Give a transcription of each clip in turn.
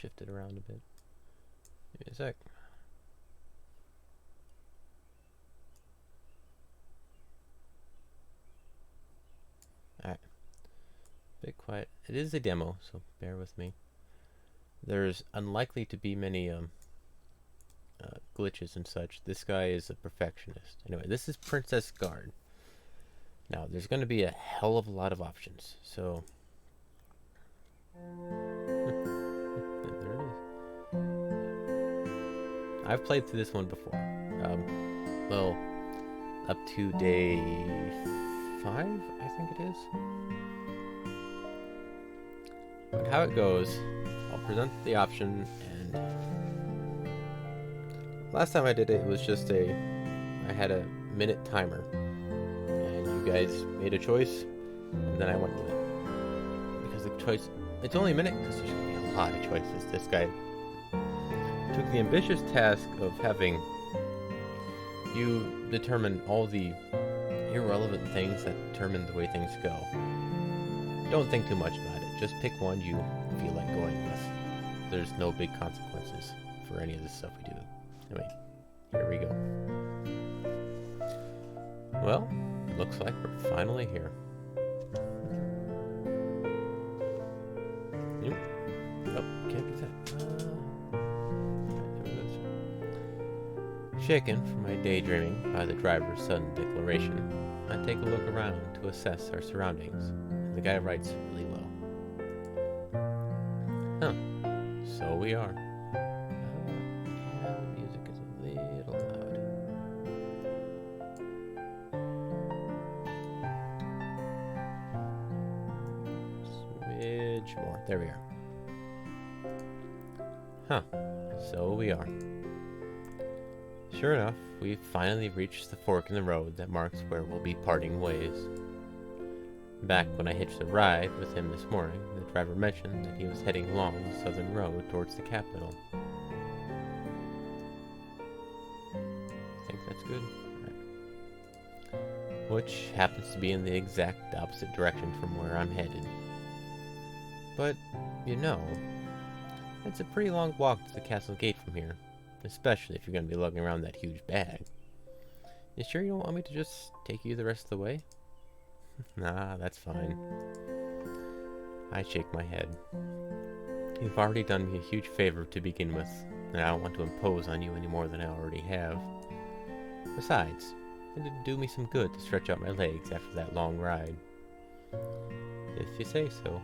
shift it around a bit. Give me a sec. Alright. Bit quiet. It is a demo, so bear with me. There's unlikely to be many glitches and such. This guy is a perfectionist. Anyway, this is Princess Guard. Now, there's going to be a hell of a lot of options, so... there it is. I've played through this one before. Well, up to day 5, I think it is. But how it goes, I'll present the option, and last time I did it, it was just I had a minute timer, and you guys made a choice, and then I went with it. Because the choice, it's only a minute, because there's going to be a lot of choices. This guy took the ambitious task of having you determine all the irrelevant things that determine the way things go. Don't think too much about it. Just pick one you feel like going with. There's no big consequences for any of this stuff we do. Anyway, here we go. Well, looks like we're finally here. Nope. Oh, can't do that. Right, there it goes. Shaken from my daydreaming by the driver's sudden declaration, I take a look around to assess our surroundings, and the guy writes really low. Huh. So we are. Yeah, the music is a little loud. Smidge more. There we are. Huh. So we are. Sure enough, we've finally reached the fork in the road that marks where we'll be parting ways. Back when I hitched a ride with him this morning, the driver mentioned that he was heading along the southern road towards the capital. I think that's good. Right. Which happens to be in the exact opposite direction from where I'm headed. But, you know, it's a pretty long walk to the castle gate from here, especially if you're going to be lugging around that huge bag. You sure you don't want me to just take you the rest of the way? Nah, that's fine. I shake my head. You've already done me a huge favor to begin with, and I don't want to impose on you any more than I already have. Besides, it'd do me some good to stretch out my legs after that long ride. If you say so.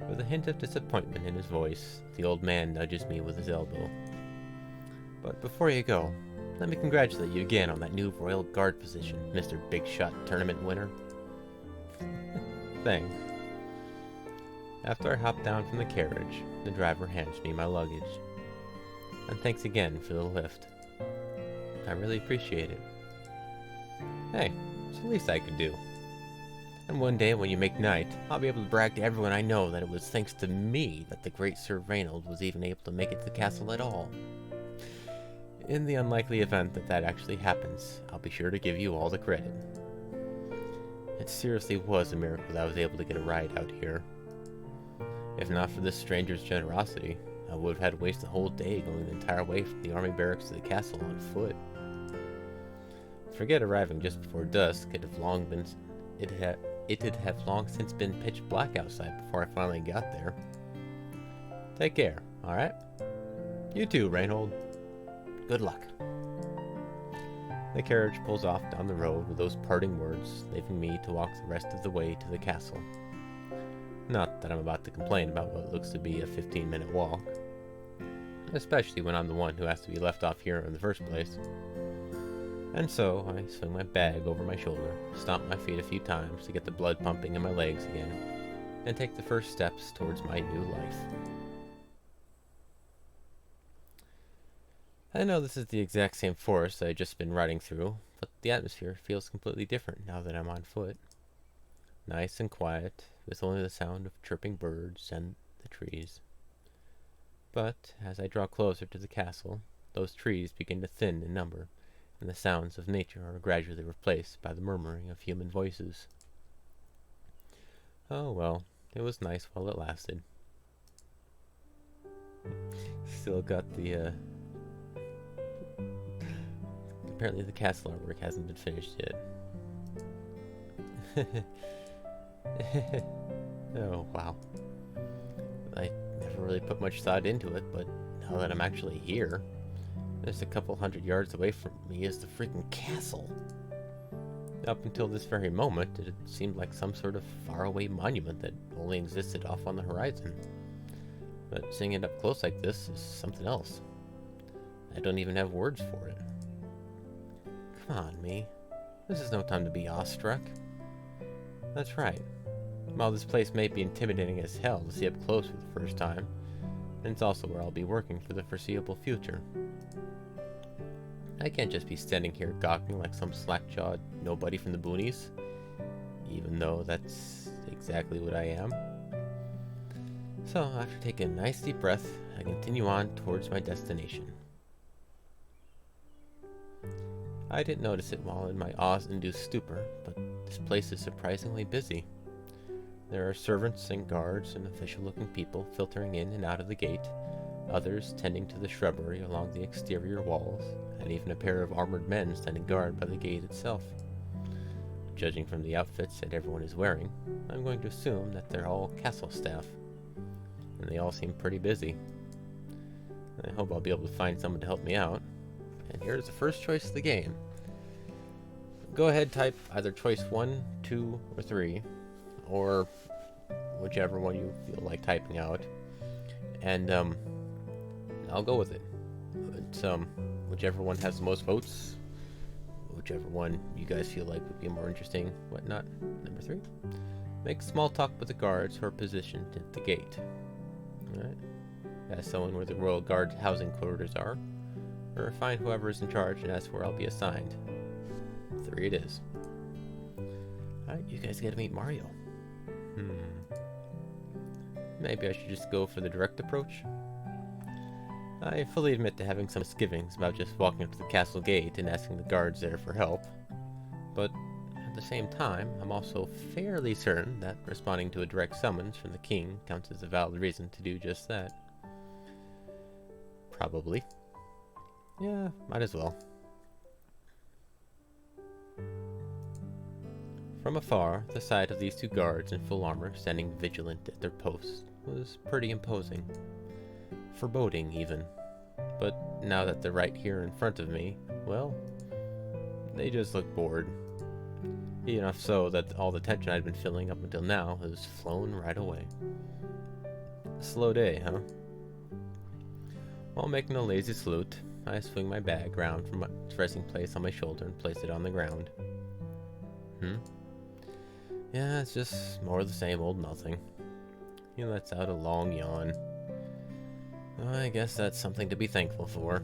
With a hint of disappointment in his voice, the old man nudges me with his elbow. But before you go, let me congratulate you again on that new Royal Guard position, Mr. Big Shot Tournament winner. Thanks. After I hop down from the carriage, the driver hands me my luggage. And thanks again for the lift. I really appreciate it. Hey, it's the least I could do. And one day when you make night, I'll be able to brag to everyone I know that it was thanks to me that the great Sir Reynold was even able to make it to the castle at all. In the unlikely event that that actually happens, I'll be sure to give you all the credit. It seriously was a miracle that I was able to get a ride out here. If not for this stranger's generosity, I would have had to waste the whole day going the entire way from the army barracks to the castle on foot. Forget arriving just before dusk, it had long since been pitch black outside before I finally got there. Take care, alright? You too, Reynold. Good luck. The carriage pulls off down the road with those parting words, leaving me to walk the rest of the way to the castle. Not that I'm about to complain about what looks to be a 15-minute walk, especially when I'm the one who has to be left off here in the first place. And so, I swing my bag over my shoulder, stomp my feet a few times to get the blood pumping in my legs again, and take the first steps towards my new life. I know this is the exact same forest I've just been riding through, but the atmosphere feels completely different now that I'm on foot. Nice and quiet, with only the sound of chirping birds and the trees. But, as I draw closer to the castle, those trees begin to thin in number, and the sounds of nature are gradually replaced by the murmuring of human voices. Oh well, it was nice while it lasted. still got the, apparently the castle artwork hasn't been finished yet. Oh, wow. I never really put much thought into it, but now that I'm actually here, just a couple 100 yards away from me is the freaking castle. Up until this very moment, it seemed like some sort of faraway monument that only existed off on the horizon. But seeing it up close like this is something else. I don't even have words for it. Come on, me. This is no time to be awestruck. That's right. While this place may be intimidating as hell to see up close for the first time, it's also where I'll be working for the foreseeable future. I can't just be standing here gawking like some slack-jawed nobody from the boonies, even though that's exactly what I am. So, after taking a nice deep breath, I continue on towards my destination. I didn't notice it while in my awe-induced stupor, but this place is surprisingly busy. There are servants and guards and official-looking people filtering in and out of the gate, others tending to the shrubbery along the exterior walls, and even a pair of armored men standing guard by the gate itself. Judging from the outfits that everyone is wearing, I'm going to assume that they're all castle staff, and they all seem pretty busy. I hope I'll be able to find someone to help me out, and here's the first choice of the game. Go ahead, type either choice 1, 2, or 3, or whichever one you feel like typing out, and I'll go with it. It's whichever one has the most votes, whichever one you guys feel like would be more interesting, whatnot. Number 3, make small talk with the guards who are positioned at the gate. Alright, ask someone where the Royal Guard housing quarters are, or find whoever is in charge and ask where I'll be assigned. 3 it is. Alright, you guys get to meet Mario. Maybe I should just go for the direct approach? I fully admit to having some misgivings about just walking up to the castle gate and asking the guards there for help, but at the same time, I'm also fairly certain that responding to a direct summons from the king counts as a valid reason to do just that. Probably. Yeah, might as well. From afar, the sight of these 2 guards in full armor standing vigilant at their posts was pretty imposing. Foreboding, even. But now that they're right here in front of me, well, they just look bored. Enough so that all the tension I'd been feeling up until now has flown right away. A slow day, huh? While making a lazy salute, I swing my bag round from its resting place on my shoulder and place it on the ground. Yeah, it's just more of the same old nothing. He lets out a long yawn. I guess that's something to be thankful for.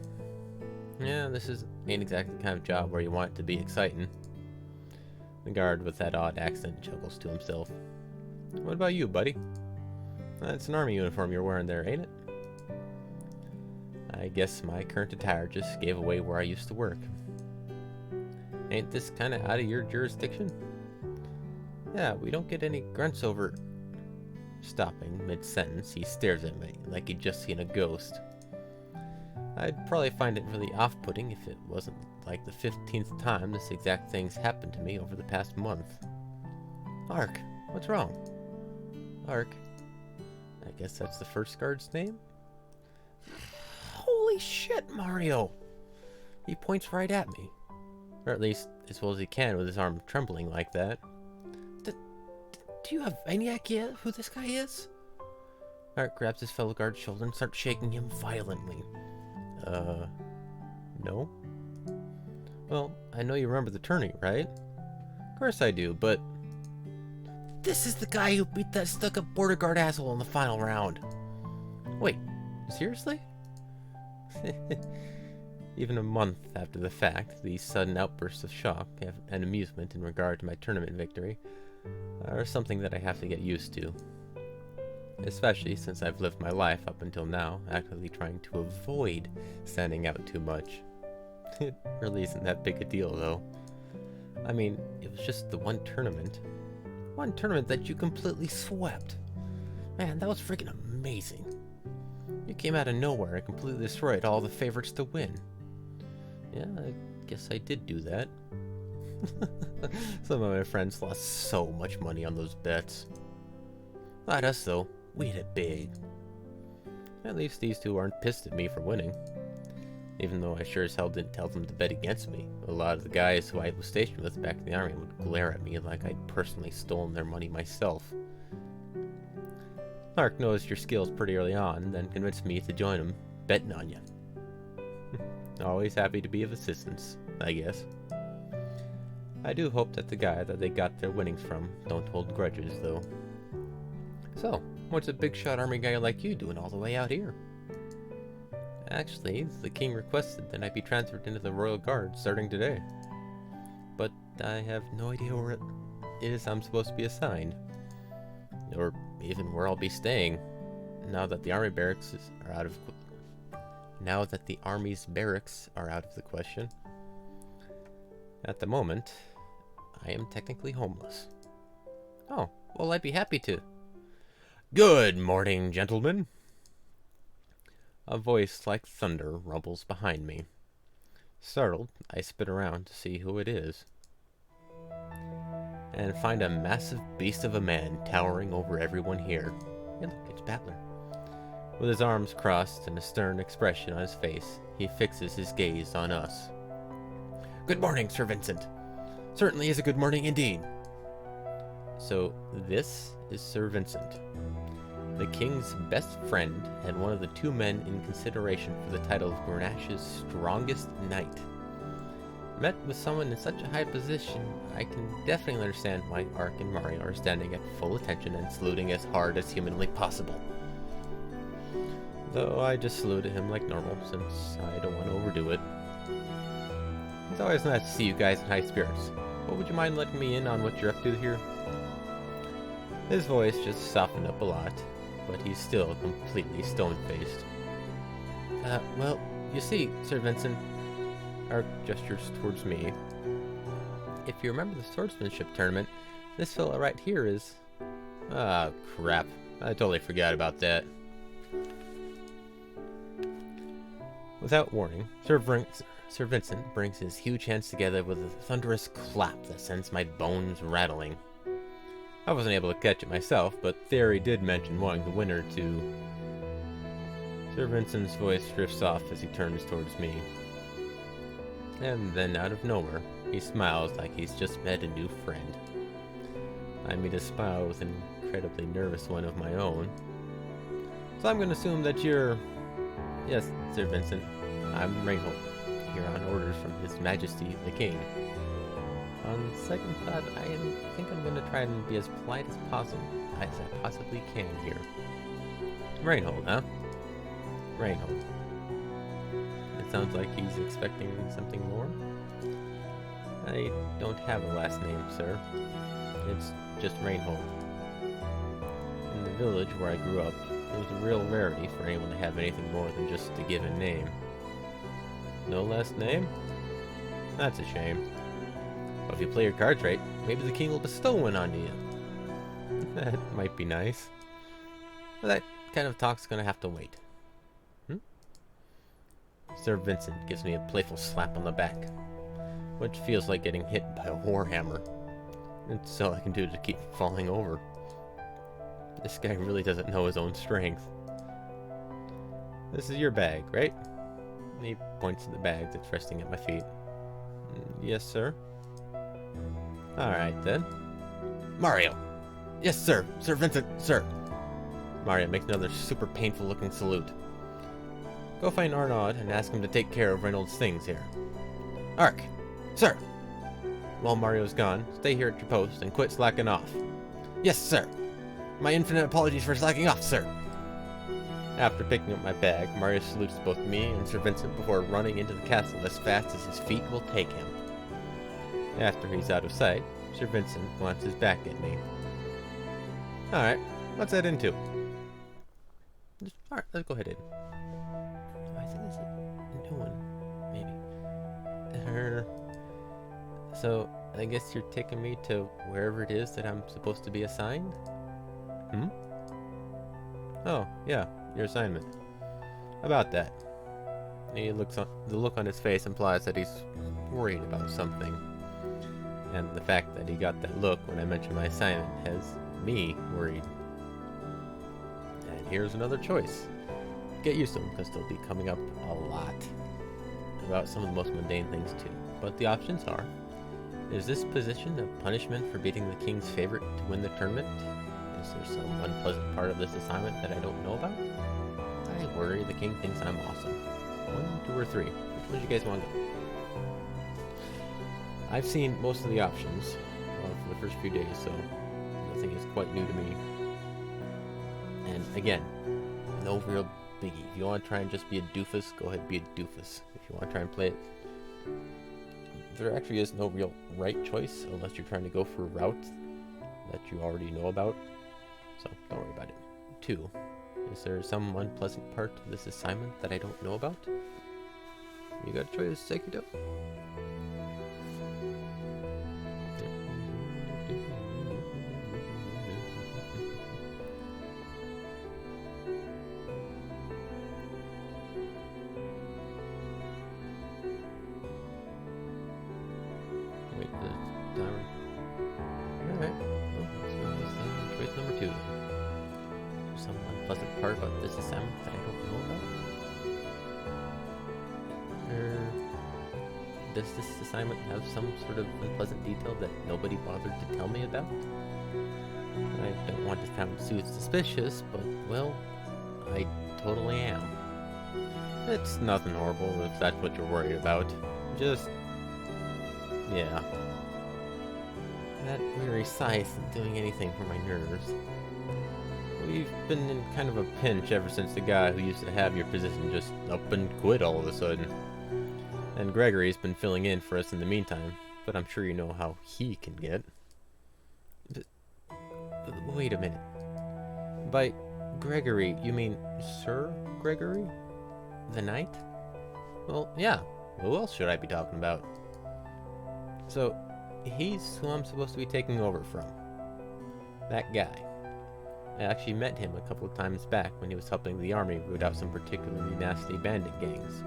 Yeah, this ain't exactly the kind of job where you want it to be exciting. The guard with that odd accent chuckles to himself. What about you, buddy? That's an army uniform you're wearing there, ain't it? I guess my current attire just gave away where I used to work. Ain't this kinda out of your jurisdiction? Yeah, we don't get any grunts over... Stopping mid-sentence, he stares at me like he'd just seen a ghost. I'd probably find it really off-putting if it wasn't like the 15th time this exact thing's happened to me over the past month. Ark, what's wrong? Ark. I guess that's the first guard's name? Holy shit, Mario! He points right at me. Or at least, as well as he can with his arm trembling like that. Do you have any idea who this guy is? Ark grabs his fellow guard's shoulder and starts shaking him violently. No? Well, I know you remember the tourney, right? Of course I do, but... This is the guy who beat that stuck-up border guard asshole in the final round. Wait, seriously? Even a month after the fact, these sudden outbursts of shock and amusement in regard to my tournament victory are something that I have to get used to. Especially since I've lived my life up until now actively trying to avoid standing out too much. It really isn't that big a deal, though. I mean, it was just the one tournament. One tournament that you completely swept. Man, that was freaking amazing. You came out of nowhere and completely destroyed all the favorites to win. Yeah, I guess I did do that. Some of my friends lost so much money on those bets. Not us, though. We hit it big. At least these two aren't pissed at me for winning. Even though I sure as hell didn't tell them to bet against me. A lot of the guys who I was stationed with back in the army would glare at me like I'd personally stolen their money myself. Clark noticed your skills pretty early on, then convinced me to join him, betting on you. Always happy to be of assistance, I guess. I do hope that the guy that they got their winnings from don't hold grudges, though. So, what's a big shot army guy like you doing all the way out here? Actually, the king requested that I be transferred into the Royal Guard starting today. But I have no idea where it is I'm supposed to be assigned. Or even where I'll be staying, now that the army barracks are out of the army's barracks are out of the question. At the moment, I am technically homeless. Oh, well, I'd be happy to. Good morning, gentlemen. A voice like thunder rumbles behind me. Startled, I spin around to see who it is, and find a massive beast of a man towering over everyone here. Hey look, it's Battler. With his arms crossed and a stern expression on his face, he fixes his gaze on us. Good morning, Sir Vincent. Certainly is a good morning indeed. So, this is Sir Vincent, the king's best friend and one of the two men in consideration for the title of Grenash's strongest knight. Met with someone in such a high position, I can definitely understand why Ark and Mario are standing at full attention and saluting as hard as humanly possible. Though I just saluted him like normal, since I don't want to overdo it. It's always nice to see you guys in high spirits. But would you mind letting me in on what you're up to here? His voice just softened up a lot, but he's still completely stone-faced. Well, you see, Sir Vincent, Ark gestures towards me. If you remember the swordsmanship tournament, this fella right here is... Ah, crap. I totally forgot about that. Without warning, Sir Vincent brings his huge hands together with a thunderous clap that sends my bones rattling. I wasn't able to catch it myself, but Theory did mention wanting the winner to... Sir Vincent's voice drifts off as he turns towards me. And then, out of nowhere, he smiles like he's just met a new friend. I meet a smile with an incredibly nervous one of my own. So I'm going to assume that you're... Yes, Sir Vincent, I'm Reinhold, here on orders from His Majesty the King. On second thought, I think I'm going to try and be as polite as possible, as I possibly can here. Reinhold, huh? Reinhold. It sounds like he's expecting something more. I don't have a last name, sir. It's just Reinhold. In the village where I grew up, it was a real rarity for anyone to have anything more than just a given name. No last name? That's a shame. But if you play your cards right, maybe the king will bestow one on you. That might be nice. But that kind of talk's gonna have to wait. Sir Vincent gives me a playful slap on the back, which feels like getting hit by a warhammer. It's all I can do to keep falling over. This guy really doesn't know his own strength. This is your bag, right? And he points to the bag that's resting at my feet. Yes, sir. Alright then. Mario! Yes, sir! Sir Vincent, sir! Mario makes another super painful looking salute. Go find Arnaud and ask him to take care of Reynold's things here. Ark! Sir! While Mario's gone, stay here at your post and quit slacking off. Yes, sir! My infinite apologies for slacking off, sir! After picking up my bag, Mario salutes both me and Sir Vincent before running into the castle as fast as his feet will take him. After he's out of sight, Sir Vincent glances back at me. Alright, what's that into? Alright, let's go ahead in. I think it's a new one, maybe. So, I guess you're taking me to wherever it is that I'm supposed to be assigned? Oh, yeah, your assignment. about that. The look on his face implies that he's worried about something. And the fact that he got that look when I mentioned my assignment has me worried. And here's another choice. Get used to them, because they'll be coming up a lot. About some of the most mundane things too. But the options are: is this position a punishment for beating the king's favorite to win the tournament? Is there some unpleasant part of this assignment that I don't know about? I worry the king thinks I'm awesome. 1, 2, or 3. Which one do you guys want to go? I've seen most of the options for the first few days, so nothing is quite new to me. And again, no real biggie. If you want to try and just be a doofus, go ahead and be a doofus. If you want to try and play it, there actually is no real right choice unless you're trying to go for a route that you already know about. So don't worry about it. 2. Is there some unpleasant part to this assignment that I don't know about? You got a choice, Sekito. Wait, the timer. Alright. Well, let's go with choice number 2. Some unpleasant part about this assignment that I don't know about? Does this assignment have some sort of unpleasant detail that nobody bothered to tell me about? I don't want to sound too suspicious, but, well, I totally am. It's nothing horrible if that's what you're worried about. Just, yeah. That weary sigh isn't doing anything for my nerves. We've been in kind of a pinch ever since the guy who used to have your position just up and quit all of a sudden. And Gregory's been filling in for us in the meantime, but I'm sure you know how he can get. Wait a minute. By Gregory, you mean Sir Gregory? The Knight? Well, yeah. Who else should I be talking about? So, he's who I'm supposed to be taking over from. That guy. I actually met him a couple of times back when he was helping the army root out some particularly nasty bandit gangs.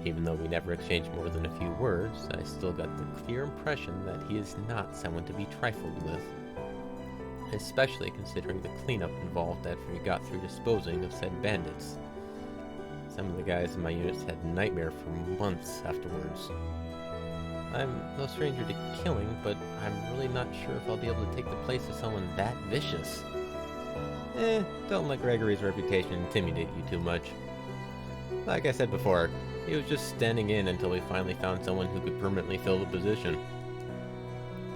Even though we never exchanged more than a few words, I still got the clear impression that he is not someone to be trifled with. Especially considering the cleanup involved after he got through disposing of said bandits. Some of the guys in my units had nightmare for months afterwards. I'm no stranger to killing, but I'm really not sure if I'll be able to take the place of someone that vicious. Don't let Gregory's reputation intimidate you too much. Like I said before, he was just standing in until we finally found someone who could permanently fill the position.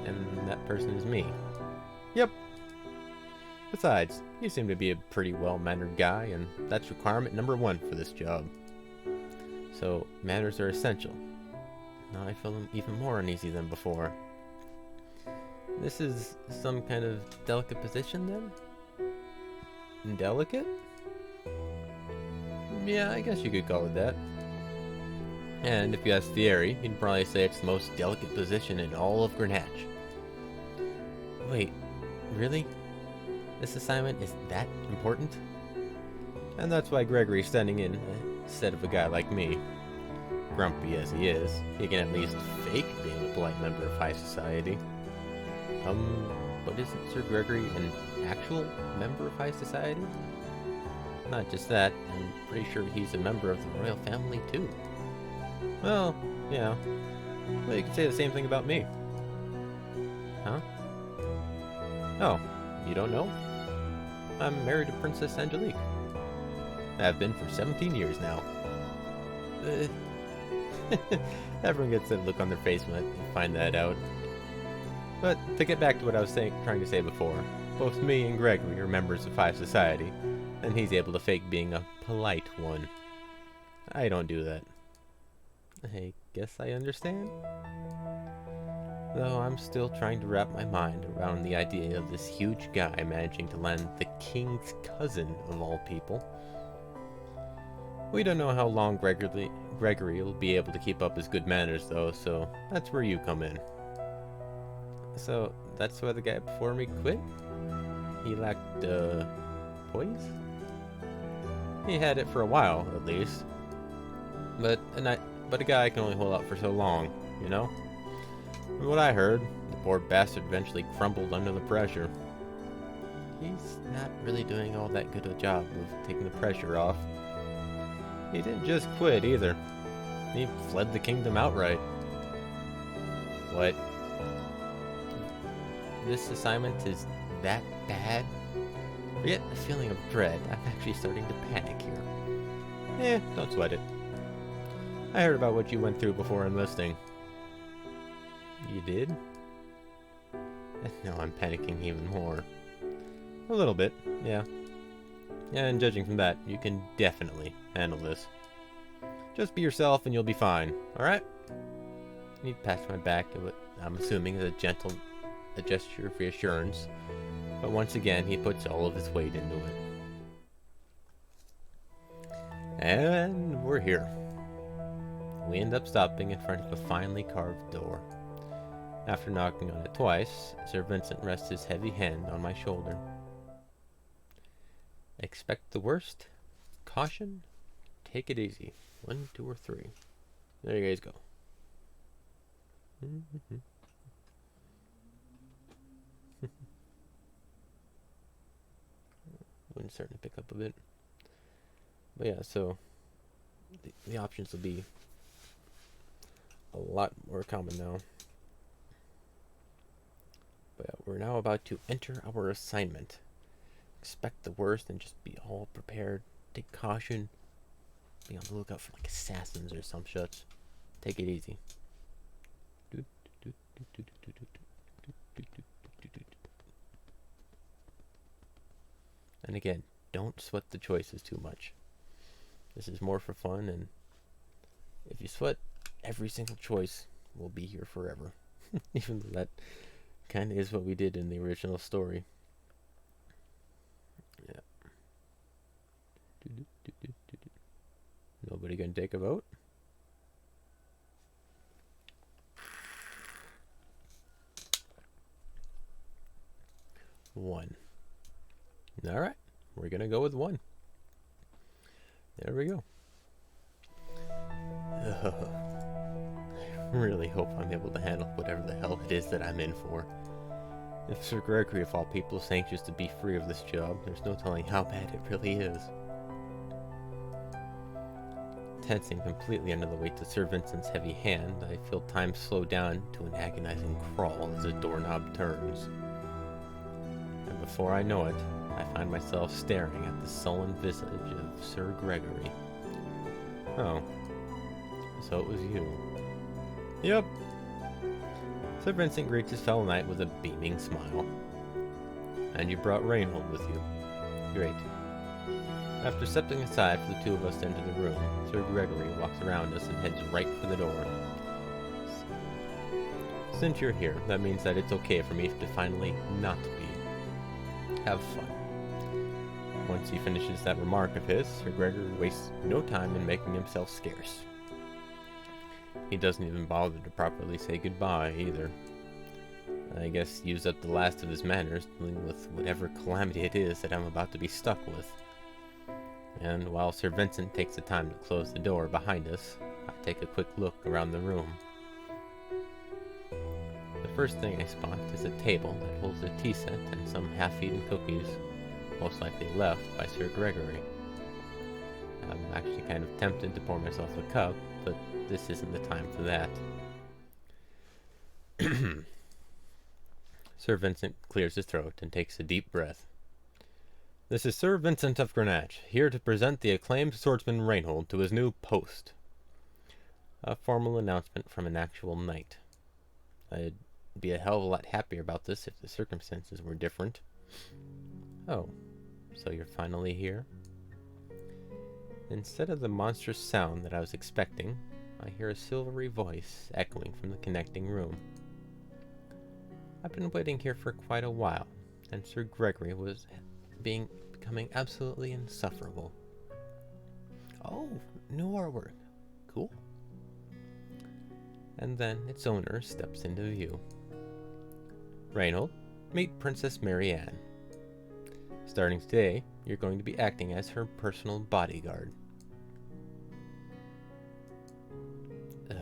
And that person is me. Yep. Besides, you seem to be a pretty well-mannered guy, and that's requirement number 1 for this job. So, manners are essential. Now I feel even more uneasy than before. This is some kind of delicate position, then? Delicate? Yeah, I guess you could call it that. And if you ask Thierry, he'd probably say it's the most delicate position in all of Greenhatch. Wait, really? This assignment is that important? And that's why Gregory's standing in instead of a guy like me. Grumpy as he is, he can at least fake being a polite member of high society. But isn't Sir Gregory an actual member of high society? Not just that, I'm pretty sure he's a member of the royal family too. Well, yeah. Well, you could say the same thing about me. Huh? Oh, you don't know? I'm married to Princess Angelique. I have been for 17 years now. Everyone gets that look on their face when they find that out. But to get back to what I was trying to say before, both me and Gregory are members of high society, and he's able to fake being a polite one. I don't do that. I guess I understand. Though I'm still trying to wrap my mind around the idea of this huge guy managing to land the king's cousin of all people. We don't know how long Gregory will be able to keep up his good manners though, so that's where you come in. So, that's why the guy before me quit? He lacked, poise? He had it for a while, at least. But a guy can only hold out for so long, you know? From what I heard, the poor bastard eventually crumbled under the pressure. He's not really doing all that good a job of taking the pressure off. He didn't just quit either. He fled the kingdom outright. What? This assignment is that bad? Forget the feeling of dread, I'm actually starting to panic here. Don't sweat it. I heard about what you went through before enlisting. You did? Now I'm panicking even more. A little bit, yeah. And judging from that, you can definitely handle this. Just be yourself and you'll be fine, alright? He pats my back at what I'm assuming is a gesture of reassurance. But once again, he puts all of his weight into it. And we're here. We end up stopping in front of a finely carved door. After knocking on it twice, Sir Vincent rests his heavy hand on my shoulder. Expect the worst. Caution. Take it easy. 1, 2, or 3. There you guys go. Wind's starting to pick up a bit. But yeah, so the options will be a lot more common now. But yeah, we're now about to enter our assignment. Expect the worst and just be all prepared. Take caution. Be on the lookout for like assassins or some shit. Take it easy. And again, don't sweat the choices too much. This is more for fun, and if you sweat, every single choice will be here forever. Even though that kind of is what we did in the original story. Yeah. Nobody gonna take a vote? One. Alright, we're gonna go with 1. There we go. I really hope I'm able to handle whatever the hell it is that I'm in for. If Sir Gregory of all people is anxious to be free of this job, there's no telling how bad it really is. Tensing completely under the weight of Sir Vincent's heavy hand, I feel time slow down to an agonizing crawl as the doorknob turns. And before I know it, I find myself staring at the sullen visage of Sir Gregory. Oh, so it was you. Yep. Sir Vincent greets his fellow knight with a beaming smile. And you brought Reinhold with you. Great. After stepping aside for the two of us to enter the room, Sir Gregory walks around us and heads right for the door. Since you're here, that means that it's okay for me to finally not be. Have fun. Once he finishes that remark of his, Sir Gregory wastes no time in making himself scarce. He doesn't even bother to properly say goodbye, either. I guess he used up the last of his manners dealing with whatever calamity it is that I'm about to be stuck with. And while Sir Vincent takes the time to close the door behind us, I take a quick look around the room. The first thing I spot is a table that holds a tea set and some half-eaten cookies, most likely left by Sir Gregory. I'm actually kind of tempted to pour myself a cup, but this isn't the time for that. Sir Vincent clears his throat and takes a deep breath. This is Sir Vincent of Grenache, here to present the acclaimed swordsman Reinhold to his new post. A formal announcement from an actual knight. I'd be a hell of a lot happier about this if the circumstances were different. Oh, so you're finally here? Instead of the monstrous sound that I was expecting, I hear a silvery voice echoing from the connecting room. I've been waiting here for quite a while, and Sir Gregory was becoming absolutely insufferable. Oh, new artwork. Cool. And then its owner steps into view. Reinhold, meet Princess Marianne. Starting today, you're going to be acting as her personal bodyguard. Ugh.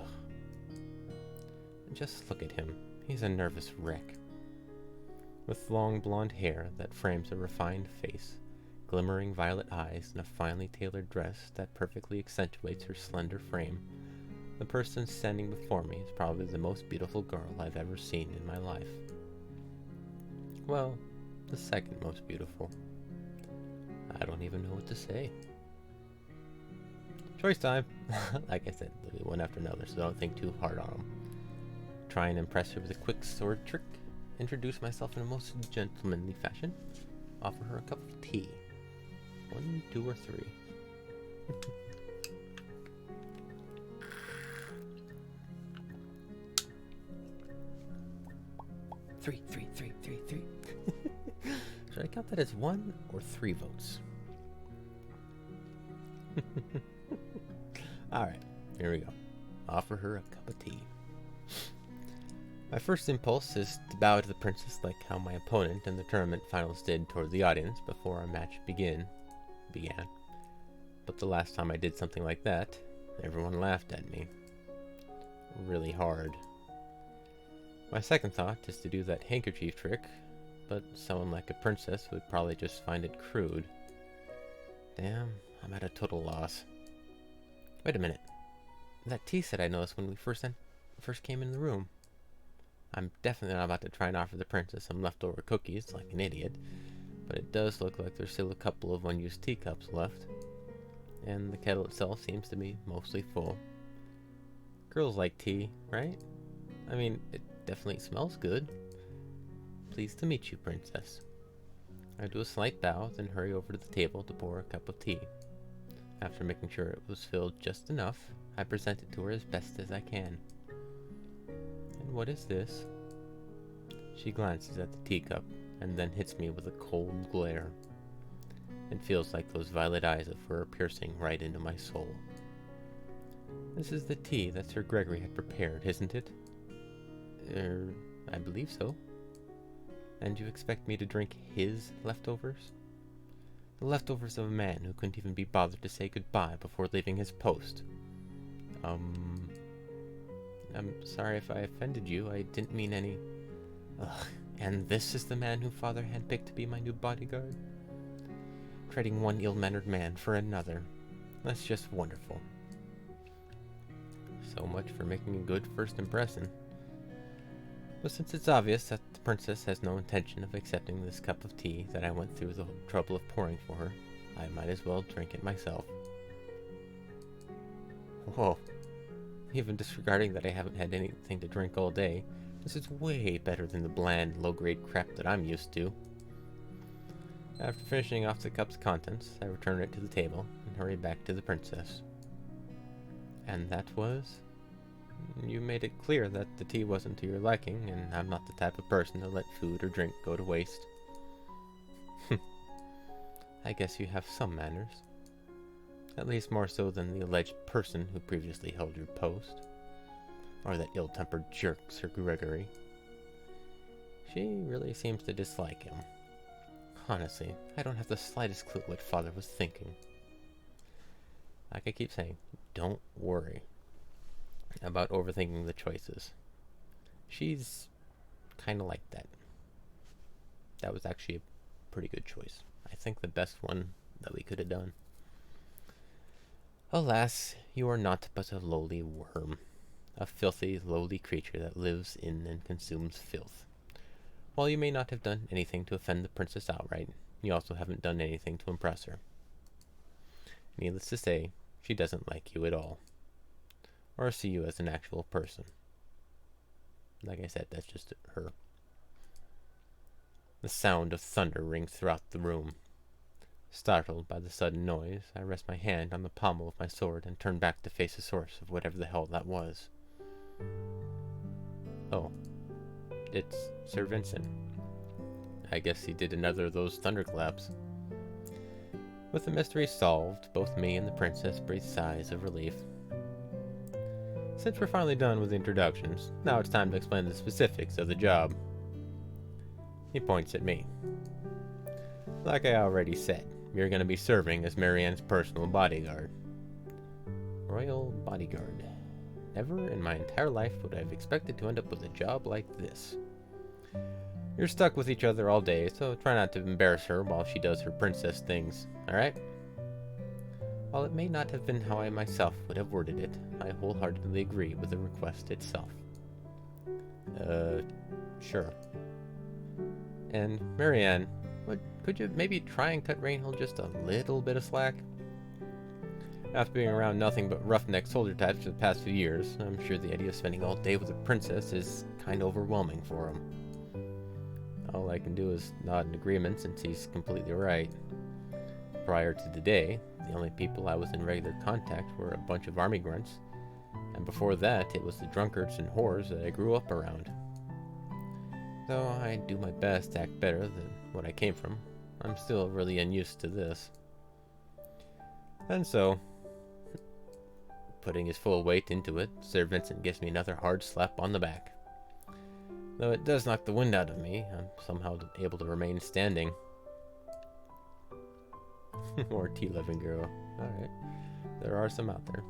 Just look at him. He's a nervous wreck. With long blonde hair that frames a refined face, glimmering violet eyes, and a finely tailored dress that perfectly accentuates her slender frame, the person standing before me is probably the most beautiful girl I've ever seen in my life. Well, the second most beautiful. I don't even know what to say. Choice time! Like I said, one after another, so don't think too hard on them. Try and impress her with a quick sword trick. Introduce myself in a most gentlemanly fashion. Offer her a cup of tea. 1, 2, or 3. Three. Should I count that as 1 or 3 votes? Alright, here we go. Offer her a cup of tea. My first impulse is to bow to the princess like how my opponent in the tournament finals did toward the audience before our match began. But the last time I did something like that, everyone laughed at me. Really hard. My second thought is to do that handkerchief trick, but someone like a princess would probably just find it crude. Damn, I'm at a total loss. Wait a minute. That tea set I noticed when we first came in the room. I'm definitely not about to try and offer the princess some leftover cookies like an idiot, but it does look like there's still a couple of unused teacups left, and the kettle itself seems to be mostly full. Girls like tea, right? I mean, it definitely smells good. Pleased to meet you, princess. I do a slight bow, then hurry over to the table to pour a cup of tea. After making sure it was filled just enough, I present it to her as best as I can. And what is this? She glances at the teacup, and then hits me with a cold glare. It feels like those violet eyes of her are piercing right into my soul. This is the tea that Sir Gregory had prepared, isn't it? I believe so. And you expect me to drink his leftovers? The leftovers of a man who couldn't even be bothered to say goodbye before leaving his post. I'm sorry if I offended you. I didn't mean any... Ugh, and this is the man who father handpicked to be my new bodyguard? Trading one ill-mannered man for another. That's just wonderful. So much for making a good first impression. But since it's obvious that the princess has no intention of accepting this cup of tea that I went through the trouble of pouring for her, I might as well drink it myself. Whoa. Even disregarding that I haven't had anything to drink all day, this is way better than the bland, low-grade crap that I'm used to. After finishing off the cup's contents, I return it to the table and hurry back to the princess. And that was? You made it clear that the tea wasn't to your liking, and I'm not the type of person to let food or drink go to waste. I guess you have some manners. At least more so than the alleged person who previously held your post. Or that ill-tempered jerk, Sir Gregory. She really seems to dislike him. Honestly, I don't have the slightest clue what father was thinking. Like I keep saying, don't worry about overthinking the choices. She's kind of like that. That was actually a pretty good choice. I think the best one that we could have done. Alas, you are not but a lowly worm. A filthy, lowly creature that lives in and consumes filth. While you may not have done anything to offend the princess outright, you also haven't done anything to impress her. Needless to say, she doesn't like you at all. Or see you as an actual person. Like I said, that's just her. The sound of thunder rings throughout the room. Startled by the sudden noise, I rest my hand on the pommel of my sword and turn back to face the source of whatever the hell that was. Oh. It's Sir Vincent. I guess he did another of those thunderclaps. With the mystery solved, both me and the princess breathed sighs of relief. Since we're finally done with the introductions, now it's time to explain the specifics of the job. He points at me. Like I already said, you're gonna be serving as Marianne's personal bodyguard. Royal bodyguard. Never in my entire life would I have expected to end up with a job like this. You're stuck with each other all day, so try not to embarrass her while she does her princess things, alright? While it may not have been how I myself would have worded it, I wholeheartedly agree with the request itself. Sure. And, Marianne, could you maybe try and cut Rainhill just a little bit of slack? After being around nothing but roughneck soldier types for the past few years, I'm sure the idea of spending all day with a princess is kind of overwhelming for him. All I can do is nod in agreement since he's completely right. Prior to today, the only people I was in regular contact were a bunch of army grunts, and before that it was the drunkards and whores that I grew up around. Though I do my best to act better than what I came from, I'm still really unused to this. And so, putting his full weight into it, Sir Vincent gives me another hard slap on the back. Though it does knock the wind out of me, I'm somehow able to remain standing. More tea-loving girl. Alright. There are some out there.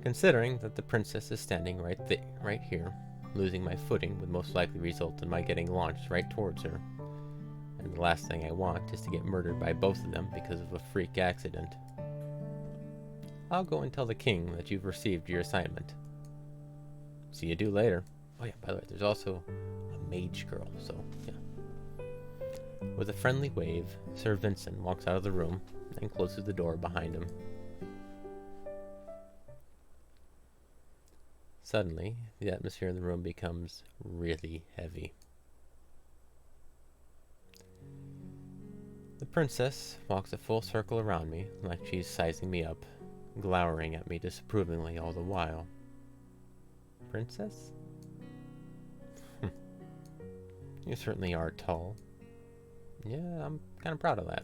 Considering that the princess is standing right here, losing my footing would most likely result in my getting launched right towards her. And the last thing I want is to get murdered by both of them because of a freak accident. I'll go and tell the king that you've received your assignment. See you later. Oh yeah, by the way, there's also a mage girl, so yeah. With a friendly wave, Sir Vincent walks out of the room and closes the door behind him. Suddenly, the atmosphere in the room becomes really heavy. The princess walks a full circle around me, like she's sizing me up, glowering at me disapprovingly all the while. Princess? You certainly are tall. Yeah, I'm kind of proud of that.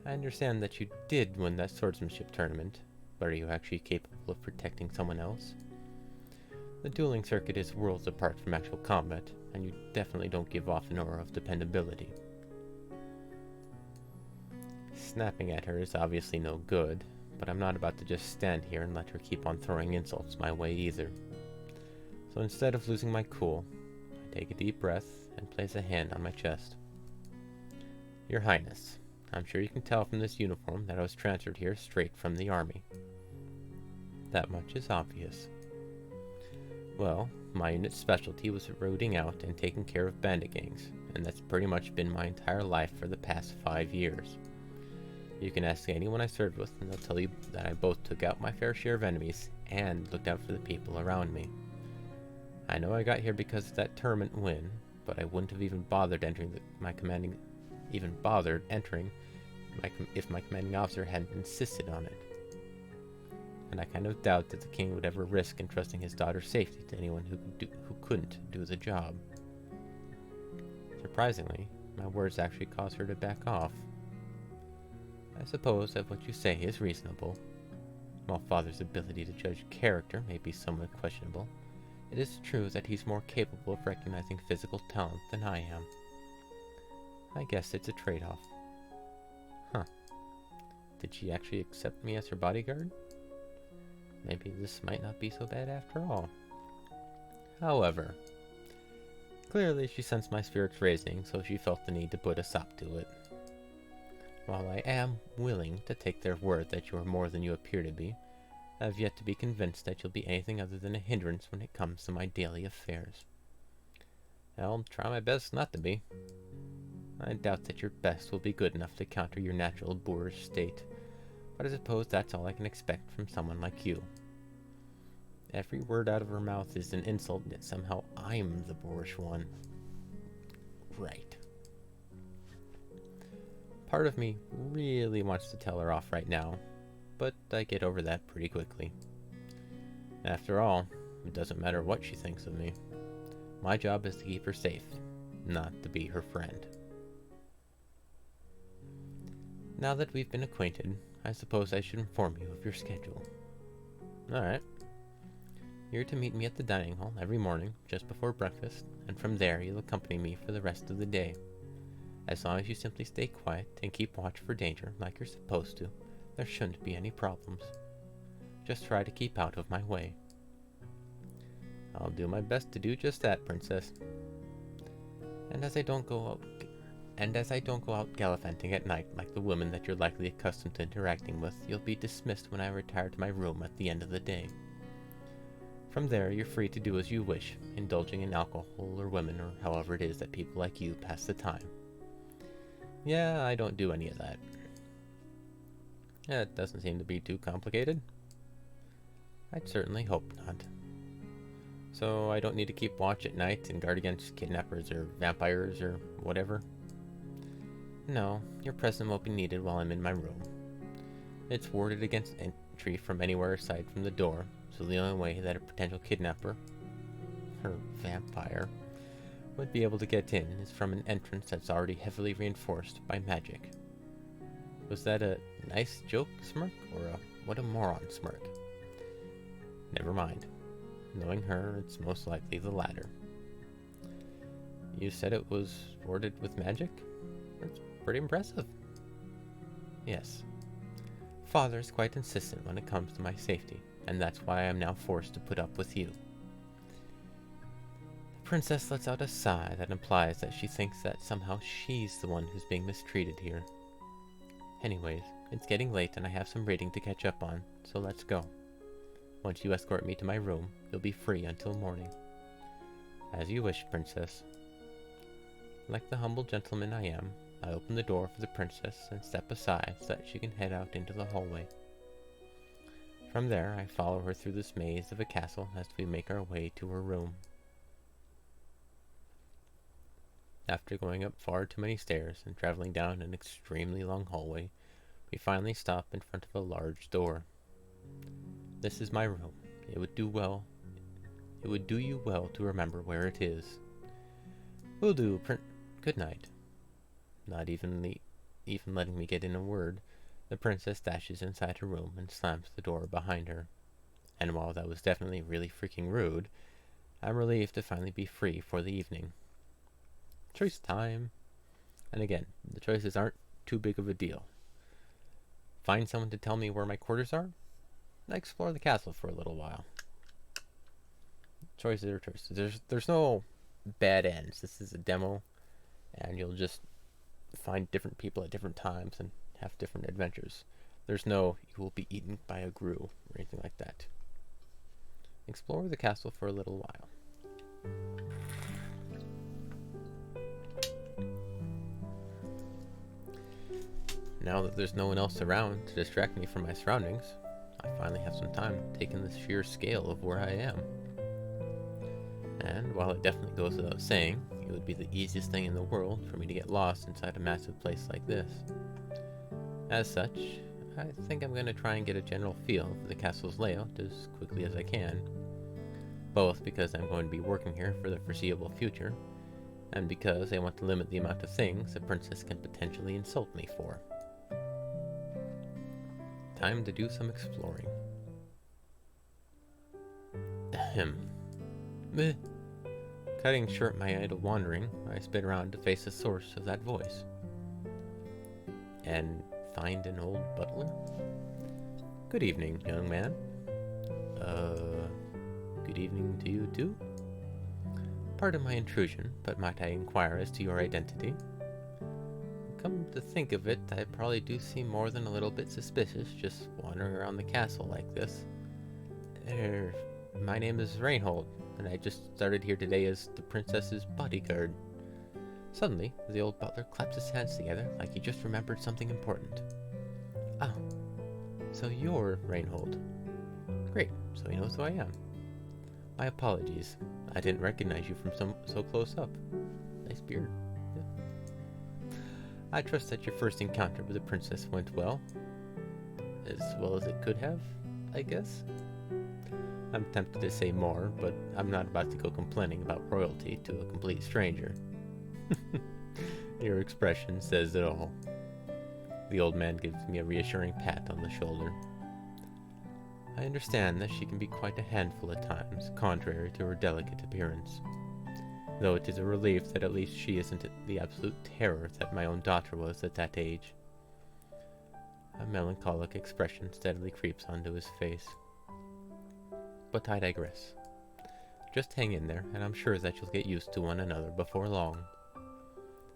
I understand that you did win that swordsmanship tournament, but are you actually capable of protecting someone else? The dueling circuit is worlds apart from actual combat, and you definitely don't give off an aura of dependability. Snapping at her is obviously no good, but I'm not about to just stand here and let her keep on throwing insults my way either. So instead of losing my cool, I take a deep breath and place a hand on my chest. Your Highness, I'm sure you can tell from this uniform that I was transferred here straight from the army. That much is obvious. Well, my unit's specialty was rooting out and taking care of bandit gangs, and that's pretty much been my entire life for the past 5 years. You can ask anyone I served with, and they'll tell you that I both took out my fair share of enemies and looked out for the people around me. I know I got here because of that tournament win, but I wouldn't have even bothered entering if my commanding officer hadn't insisted on it. And I kind of doubt that the king would ever risk entrusting his daughter's safety to anyone who couldn't do the job. Surprisingly, my words actually caused her to back off. I suppose that what you say is reasonable. While Father's ability to judge character may be somewhat questionable, it is true that he's more capable of recognizing physical talent than I am. I guess it's a trade-off. Huh. Did she actually accept me as her bodyguard? Maybe this might not be so bad after all. However, clearly she sensed my spirits raising, so she felt the need to put a stop to it. While I am willing to take their word that you are more than you appear to be, I have yet to be convinced that you'll be anything other than a hindrance when it comes to my daily affairs. I'll try my best not to be. I doubt that your best will be good enough to counter your natural boorish state, but I suppose that's all I can expect from someone like you. Every word out of her mouth is an insult, yet somehow I'm the boorish one. Right. Part of me really wants to tell her off right now, but I get over that pretty quickly. After all, it doesn't matter what she thinks of me. My job is to keep her safe, not to be her friend. Now that we've been acquainted, I suppose I should inform you of your schedule. Alright. You're to meet me at the dining hall every morning, just before breakfast, and from there you'll accompany me for the rest of the day. As long as you simply stay quiet and keep watch for danger like you're supposed to, there shouldn't be any problems. Just try to keep out of my way. I'll do my best to do just that, Princess. And as I don't go out gallivanting at night like the women that you're likely accustomed to interacting with, you'll be dismissed when I retire to my room at the end of the day. From there, you're free to do as you wish, indulging in alcohol or women or however it is that people like you pass the time. Yeah, I don't do any of that. It doesn't seem to be too complicated. I'd certainly hope not. So I don't need to keep watch at night and guard against kidnappers or vampires or whatever? No, your presence won't be needed while I'm in my room. It's warded against entry from anywhere aside from the door, so the only way that a potential kidnapper, or vampire, would be able to get in is from an entrance that's already heavily reinforced by magic. Was that a nice joke smirk, or a what a moron smirk? Never mind. Knowing her, it's most likely the latter. You said it was warded with magic? That's pretty impressive. Yes. Father's quite insistent when it comes to my safety, and that's why I'm now forced to put up with you. The princess lets out a sigh that implies that she thinks that somehow she's the one who's being mistreated here. Anyways, it's getting late and I have some reading to catch up on, so let's go. Once you escort me to my room, you'll be free until morning. As you wish, Princess. Like the humble gentleman I am, I open the door for the princess and step aside so that she can head out into the hallway. From there, I follow her through this maze of a castle as we make our way to her room. After going up far too many stairs and traveling down an extremely long hallway, we finally stop in front of a large door. This is my room. It would do you well to remember where it is. Will do, good night. Not even letting me get in a word, the princess dashes inside her room and slams the door behind her. And while that was definitely really freaking rude, I'm relieved to finally be free for the evening. Choice time. And again, the choices aren't too big of a deal. Find someone to tell me where my quarters are? I explore the castle for a little while. Choices are choices. There's no bad ends. This is a demo, and you'll just find different people at different times and have different adventures. There's no you will be eaten by a grue or anything like that. Explore the castle for a little while. Now that there's no one else around to distract me from my surroundings, I finally have some time taking the sheer scale of where I am. And while it definitely goes without saying, it would be the easiest thing in the world for me to get lost inside a massive place like this. As such, I think I'm going to try and get a general feel for the castle's layout as quickly as I can, both because I'm going to be working here for the foreseeable future, and because I want to limit the amount of things a princess can potentially insult me for. Time to do some exploring. Ahem. Meh. Cutting short my idle wandering, I spin around to face the source of that voice. And find an old butler? Good evening, young man. Good evening to you too? Pardon my intrusion, but might I inquire as to your identity? Come to think of it, I probably do seem more than a little bit suspicious just wandering around the castle like this. My name is Reinhold, and I just started here today as the princess's bodyguard. Suddenly, the old butler claps his hands together like he just remembered something important. Oh, so you're Reinhold. Great, so he knows who I am. My apologies, I didn't recognize you from so close up. Nice beard. I trust that your first encounter with the princess went well. As well as it could have, I guess? I'm tempted to say more, but I'm not about to go complaining about royalty to a complete stranger. Your expression says it all. The old man gives me a reassuring pat on the shoulder. I understand that she can be quite a handful at times, contrary to her delicate appearance. though it is a relief that at least she isn't the absolute terror that my own daughter was at that age. A melancholic expression steadily creeps onto his face. But I digress. Just hang in there, and I'm sure that you'll get used to one another before long.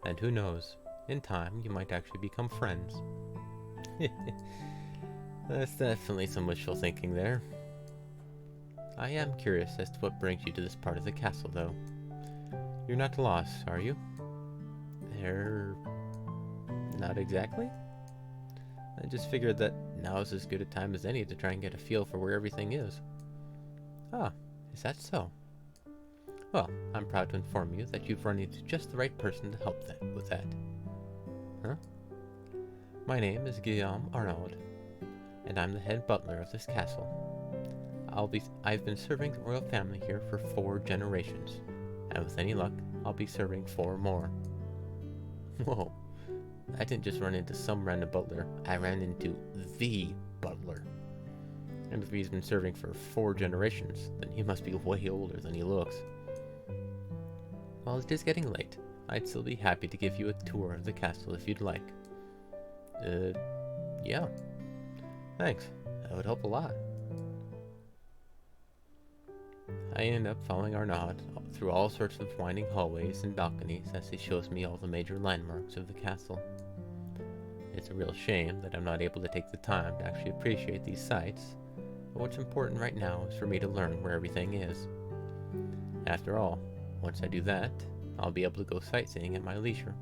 And who knows, in time you might actually become friends. That's definitely some wishful thinking there. I am curious as to what brings you to this part of the castle, though. You're not lost, are you? Not exactly? I just figured that now's as good a time as any to try and get a feel for where everything is. Ah, is that so? Well, I'm proud to inform you that you've run into just the right person to help with that. Huh? My name is Guillaume Arnaud, and I'm the head butler of this castle. I've been serving the royal family here for 4 generations, and with any luck, I'll be serving 4 more. Whoa, I didn't just run into some random butler, I ran into the butler. And if he's been serving for 4 generations, then he must be way older than he looks. While it is getting late, I'd still be happy to give you a tour of the castle if you'd like. Yeah. Thanks, that would help a lot. I end up following Arnaud through all sorts of winding hallways and balconies as he shows me all the major landmarks of the castle. It's a real shame that I'm not able to take the time to actually appreciate these sights, but what's important right now is for me to learn where everything is. After all, once I do that, I'll be able to go sightseeing at my leisure,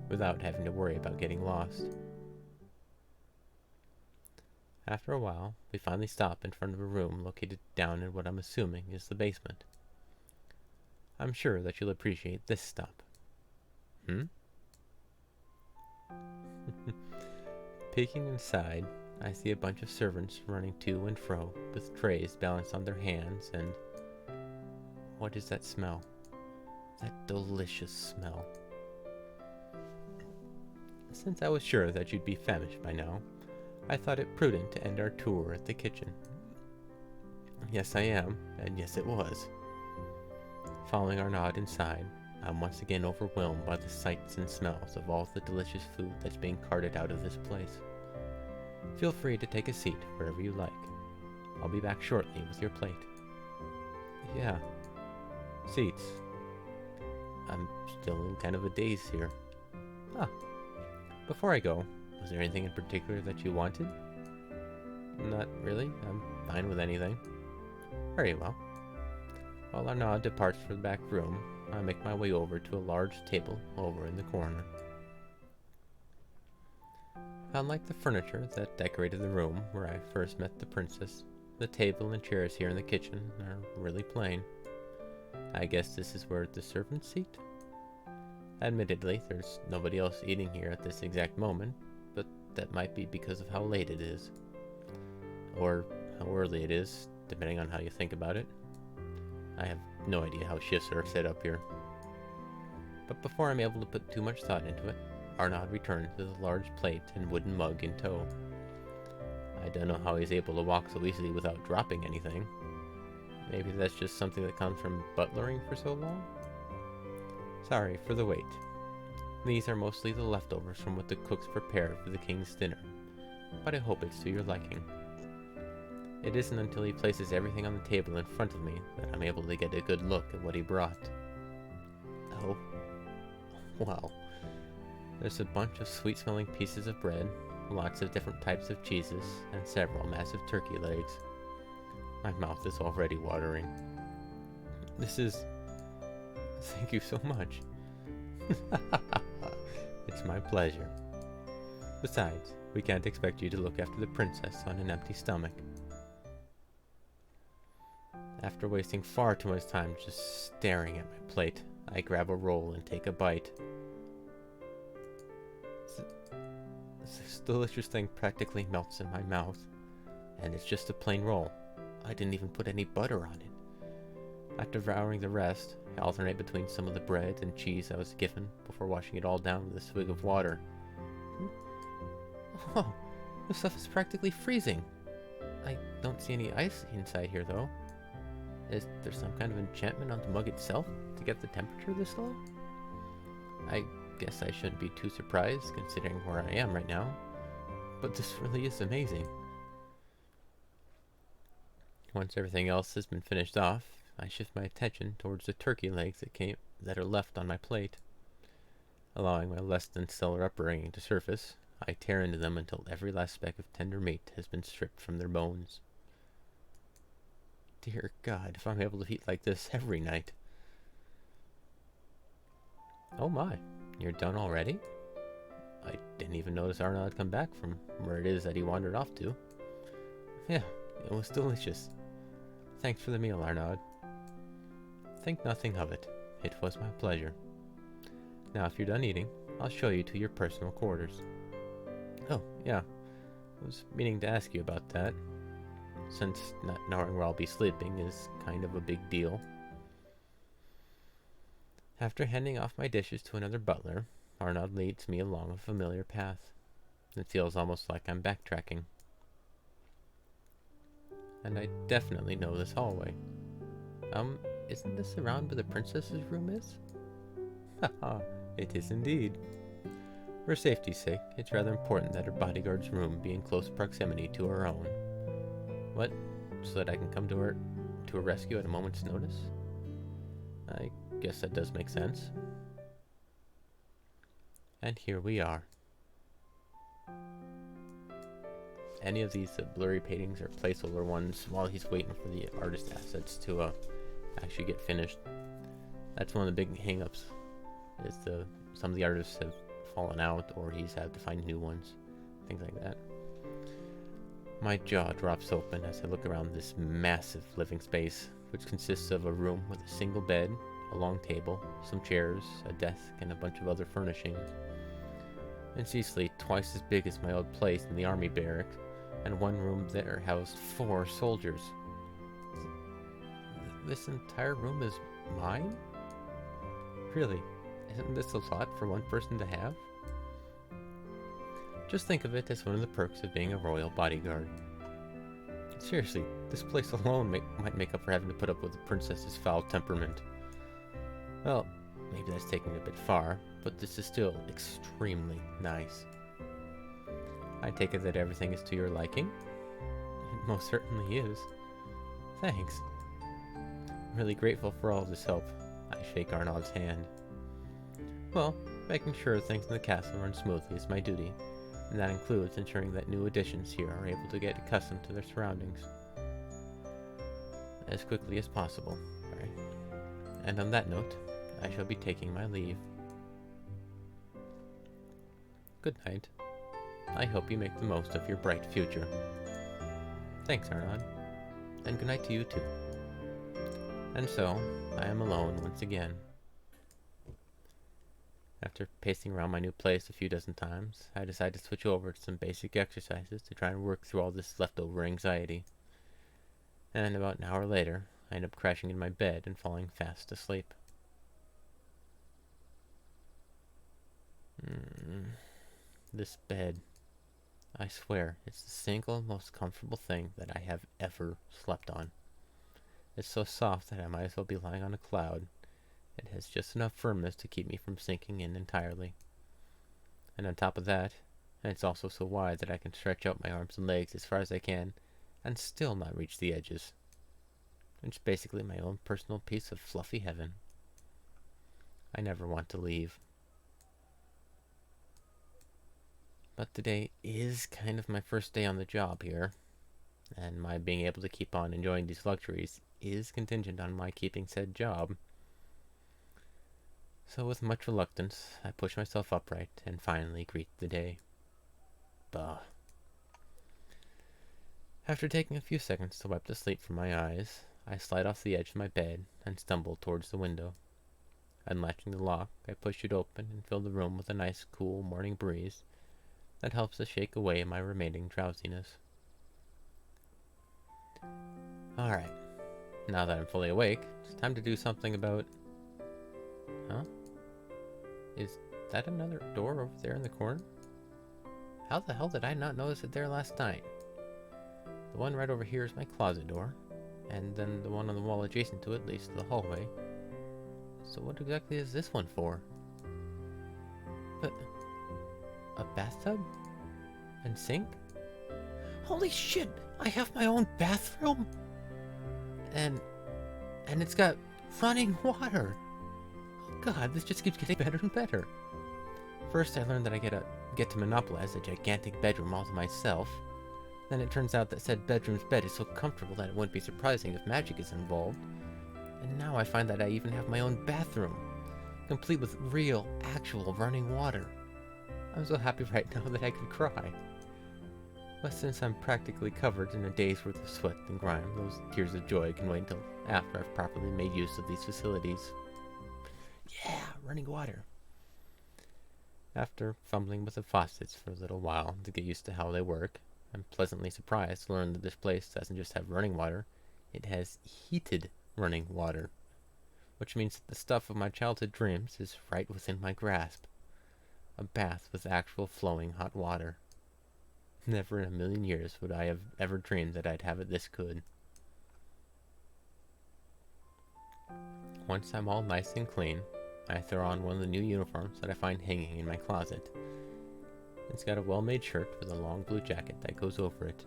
without having to worry about getting lost. After a while, we finally stop in front of a room located down in what I'm assuming is the basement. I'm sure that you'll appreciate this stop. Peeking inside, I see a bunch of servants running to and fro, with trays balanced on their hands, and... what is that smell? That delicious smell. Since I was sure that you'd be famished by now, I thought it prudent to end our tour at the kitchen. Yes, I am, and yes, it was. Following Arnaud inside, I'm once again overwhelmed by the sights and smells of all the delicious food that's being carted out of this place. Feel free to take a seat wherever you like. I'll be back shortly with your plate. Yeah, seats. I'm still in kind of a daze here. Before I go, was there anything in particular that you wanted? Not really. I'm fine with anything. Very well. While Arnaud departs for the back room, I make my way over to a large table over in the corner. Unlike the furniture that decorated the room where I first met the princess, the table and chairs here in the kitchen are really plain. I guess this is where the servants eat? Admittedly, there's nobody else eating here at this exact moment, but that might be because of how late it is. Or how early it is, depending on how you think about it. I have no idea how shifts are set up here. But before I'm able to put too much thought into it, Arnaud returns with a large plate and wooden mug in tow. I don't know how he's able to walk so easily without dropping anything. Maybe that's just something that comes from butlering for so long? Sorry for the wait. These are mostly the leftovers from what the cooks prepared for the king's dinner, but I hope it's to your liking. It isn't until he places everything on the table in front of me that I'm able to get a good look at what he brought. Oh, wow. There's a bunch of sweet-smelling pieces of bread, lots of different types of cheeses, and several massive turkey legs. My mouth is already watering. This is... Thank you so much. It's my pleasure. Besides, we can't expect you to look after the princess on an empty stomach. After wasting far too much time just staring at my plate, I grab a roll and take a bite. This delicious thing practically melts in my mouth, and it's just a plain roll. I didn't even put any butter on it. After devouring the rest, I alternate between some of the bread and cheese I was given before washing it all down with a swig of water. Oh, this stuff is practically freezing. I don't see any ice inside here, though. Is there some kind of enchantment on the mug itself to get the temperature this low? I guess I shouldn't be too surprised considering where I am right now, but this really is amazing. Once everything else has been finished off, I shift my attention towards the turkey legs that are left on my plate. Allowing my less than stellar upbringing to surface, I tear into them until every last speck of tender meat has been stripped from their bones. Dear God, if I'm able to eat like this every night. Oh my, you're done already? I didn't even notice Arnaud had come back from where it is that he wandered off to. Yeah, it was delicious. Thanks for the meal, Arnaud. Think nothing of it. It was my pleasure. Now, if you're done eating, I'll show you to your personal quarters. Oh, yeah. I was meaning to ask you about that, since not knowing where I'll be sleeping is kind of a big deal. After handing off my dishes to another butler, Arnaud leads me along a familiar path. It feels almost like I'm backtracking. And I definitely know this hallway. Isn't this around where the princess's room is? Haha, it is indeed. For safety's sake, it's rather important that her bodyguard's room be in close proximity to her own. What? So that I can come to her rescue at a moment's notice? I guess that does make sense. And here we are. Any of these blurry paintings are placeholder ones while he's waiting for the artist assets to actually get finished. That's one of the big hang-ups, is some of the artists have fallen out or he's had to find new ones, things like that. My jaw drops open as I look around this massive living space, which consists of a room with a single bed, a long table, some chairs, a desk, and a bunch of other furnishings. It's easily twice as big as my old place in the army barracks, and one room there housed 4 soldiers. This entire room is mine? Really, isn't this a lot for one person to have? Just think of it as one of the perks of being a royal bodyguard. Seriously, this place alone might make up for having to put up with the princess's foul temperament. Well, maybe that's taking it a bit far, but this is still extremely nice. I take it that everything is to your liking? It most certainly is. Thanks. I'm really grateful for all of this help. I shake Arnaud's hand. Well, making sure things in the castle run smoothly is my duty, and that includes ensuring that new additions here are able to get accustomed to their surroundings as quickly as possible. Right? And on that note, I shall be taking my leave. Good night. I hope you make the most of your bright future. Thanks, Arnaud. And good night to you too. And so, I am alone once again. After pacing around my new place a few dozen times, I decide to switch over to some basic exercises to try and work through all this leftover anxiety. And about an hour later, I end up crashing in my bed and falling fast asleep. This bed, I swear, it's the single most comfortable thing that I have ever slept on. It's so soft that I might as well be lying on a cloud. It has just enough firmness to keep me from sinking in entirely. And on top of that, it's also so wide that I can stretch out my arms and legs as far as I can and still not reach the edges. It's basically my own personal piece of fluffy heaven. I never want to leave. But today is kind of my first day on the job here, and my being able to keep on enjoying these luxuries is contingent on my keeping said job. So with much reluctance, I push myself upright and finally greet the day. Bah. After taking a few seconds to wipe the sleep from my eyes, I slide off the edge of my bed and stumble towards the window. Unlatching the lock, I push it open and fill the room with a nice, cool morning breeze that helps to shake away my remaining drowsiness. Alright, now that I'm fully awake, it's time to do something about... Huh? Is that another door over there in the corner? How the hell did I not notice it there last night? The one right over here is my closet door. and then the one on the wall adjacent to it leads to the hallway. So what exactly is this one for? But a bathtub? And sink? Holy shit! I have my own bathroom? And it's got running water! Oh god, this just keeps getting better and better. First I learned that I get to monopolize a gigantic bedroom all to myself. Then it turns out that said bedroom's bed is so comfortable that it wouldn't be surprising if magic is involved. And now I find that I even have my own bathroom, complete with real, actual running water. I'm so happy right now that I could cry. But since I'm practically covered in a day's worth of sweat and grime, those tears of joy can wait until after I've properly made use of these facilities. Yeah, running water. After fumbling with the faucets for a little while to get used to how they work, I'm pleasantly surprised to learn that this place doesn't just have running water, it has heated running water. Which means that the stuff of my childhood dreams is right within my grasp. A bath with actual flowing hot water. Never in a million years would I have ever dreamed that I'd have it this good. Once I'm all nice and clean, I throw on one of the new uniforms that I find hanging in my closet. It's got a well-made shirt with a long blue jacket that goes over it.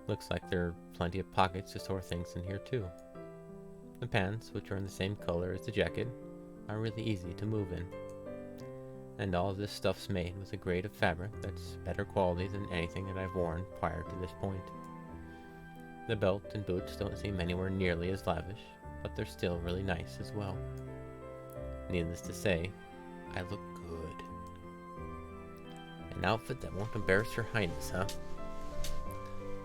Looks like there are plenty of pockets to store things in here too. The pants, which are in the same color as the jacket, are really easy to move in. And all of this stuff's made with a grade of fabric that's better quality than anything that I've worn prior to this point. The belt and boots don't seem anywhere nearly as lavish, but they're still really nice as well. Needless to say, I look good. An outfit that won't embarrass Her Highness, huh?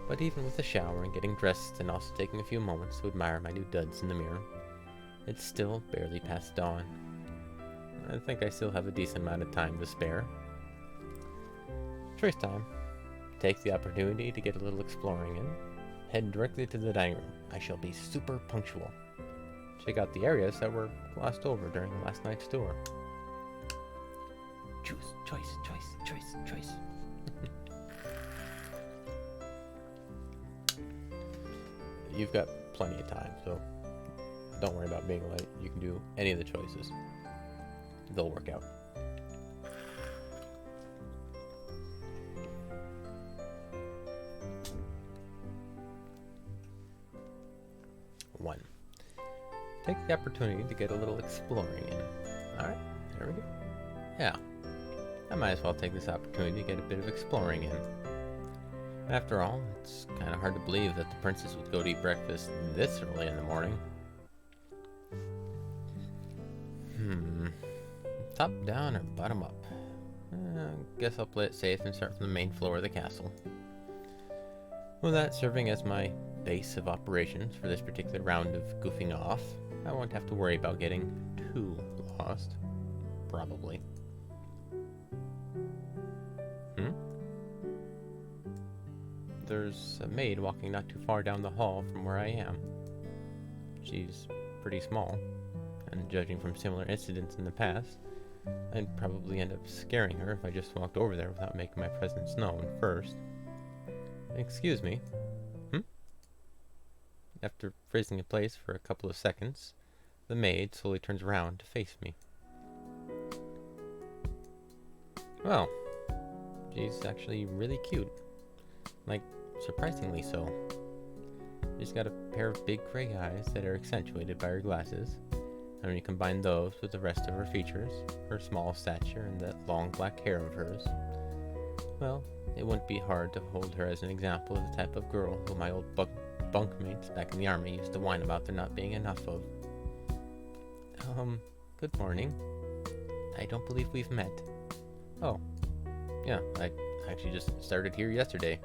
But even with a shower and getting dressed and also taking a few moments to admire my new duds in the mirror, it's still barely past dawn. I think I still have a decent amount of time to spare. Choice time. Take the opportunity to get a little exploring in. Head directly to the dining room. I shall be super punctual. Check out the areas that were glossed over during last night's tour. Choose, choice, choice, choice, choice. You've got plenty of time, so don't worry about being late. You can do any of the choices. They'll work out. One. Take the opportunity to get a little exploring in. Alright, there we go. Yeah. I might as well take this opportunity to get a bit of exploring in. After all, it's kind of hard to believe that the princess would go to eat breakfast this early in the morning. Top down or bottom up? Guess I'll play it safe and start from the main floor of the castle. With that serving as my base of operations for this particular round of goofing off, I won't have to worry about getting too lost. Probably. There's a maid walking not too far down the hall from where I am. She's pretty small, and judging from similar incidents in the past, I'd probably end up scaring her if I just walked over there without making my presence known first. Excuse me. After freezing in place for a couple of seconds, the maid slowly turns around to face me. Well, she's actually really cute. Like, surprisingly so. She's got a pair of big gray eyes that are accentuated by her glasses, and when you combine those with the rest of her features, her small stature and that long black hair of hers, well, it wouldn't be hard to hold her as an example of the type of girl who my old bunkmates back in the army used to whine about there not being enough of. Good morning. I don't believe we've met. Oh, yeah, I actually just started here yesterday.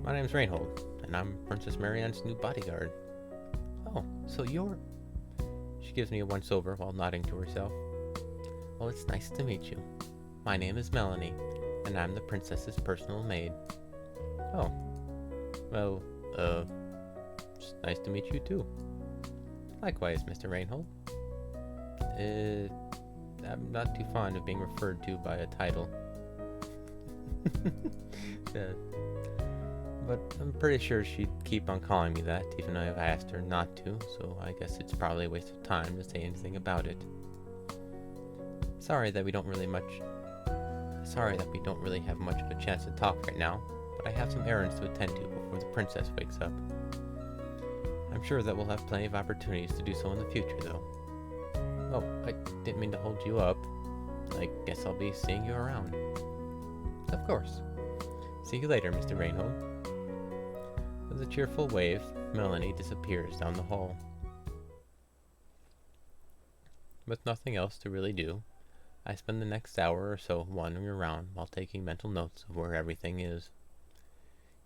My name's Reinhold, and I'm Princess Marianne's new bodyguard. Oh, so you're... She gives me a once-over while nodding to herself. Well, it's nice to meet you. My name is Melanie, and I'm the princess's personal maid. Oh. Well, it's nice to meet you too. Likewise, Mr. Reinhold. I'm not too fond of being referred to by a title. But I'm pretty sure she'd keep on calling me that, even though I've asked her not to, so I guess it's probably a waste of time to say anything about it. Sorry that we don't really have much of a chance to talk right now, but I have some errands to attend to before the princess wakes up. I'm sure that we'll have plenty of opportunities to do so in the future, though. Oh, I didn't mean to hold you up. I guess I'll be seeing you around. Of course. See you later, Mr. Rainhold. With a cheerful wave, Melanie disappears down the hall. With nothing else to really do, I spend the next hour or so wandering around while taking mental notes of where everything is.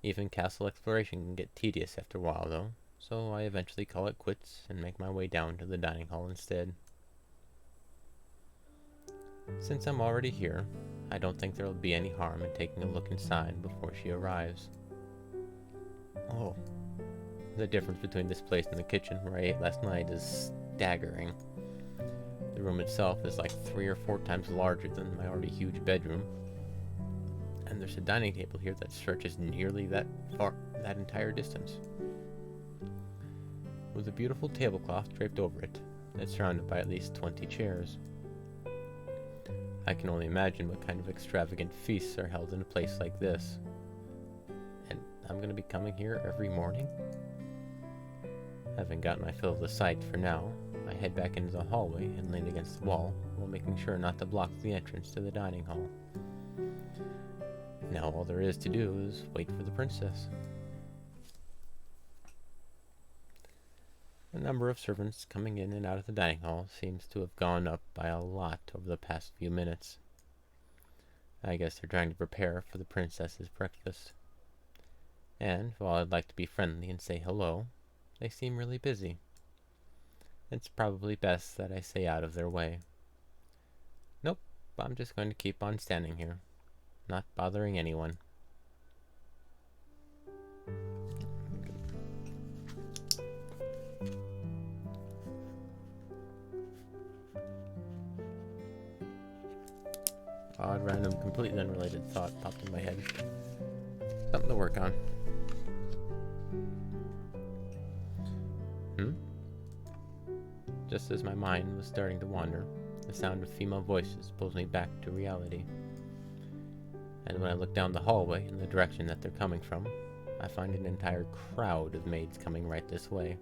Even castle exploration can get tedious after a while, though, so I eventually call it quits and make my way down to the dining hall instead. Since I'm already here, I don't think there will be any harm in taking a look inside before she arrives. Oh, the difference between this place and the kitchen where I ate last night is staggering. The room itself is like 3 or 4 times larger than my already huge bedroom. And there's a dining table here that stretches nearly that entire distance. With a beautiful tablecloth draped over it, it's surrounded by at least 20 chairs. I can only imagine what kind of extravagant feasts are held in a place like this. And I'm going to be coming here every morning? Having gotten my fill of the sight for now, I head back into the hallway and lean against the wall while making sure not to block the entrance to the dining hall. Now all there is to do is wait for the princess. The number of servants coming in and out of the dining hall seems to have gone up by a lot over the past few minutes. I guess they're trying to prepare for the princess's breakfast. And while I'd like to be friendly and say hello, they seem really busy. It's probably best that I stay out of their way. Nope, I'm just going to keep on standing here, not bothering anyone. Odd, random, completely unrelated thought popped in my head. Something to work on. Just as my mind was starting to wander, the sound of female voices pulls me back to reality. And when I look down the hallway in the direction that they're coming from, I find an entire crowd of maids coming right this way.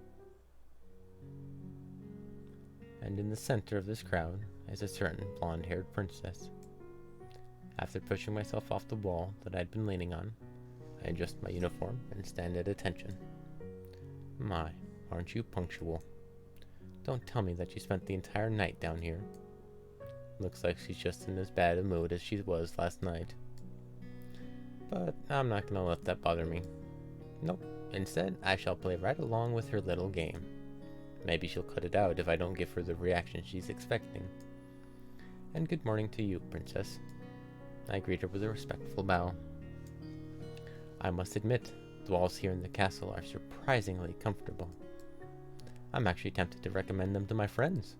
And in the center of this crowd is a certain blonde-haired princess. After pushing myself off the wall that I'd been leaning on, I adjust my uniform and stand at attention. My, aren't you punctual? Don't tell me that you spent the entire night down here. Looks like she's just in as bad a mood as she was last night. But I'm not gonna let that bother me. Nope. Instead, I shall play right along with her little game. Maybe she'll cut it out if I don't give her the reaction she's expecting. And good morning to you, princess. I greet her with a respectful bow. I must admit, the walls here in the castle are surprisingly comfortable. I'm actually tempted to recommend them to my friends.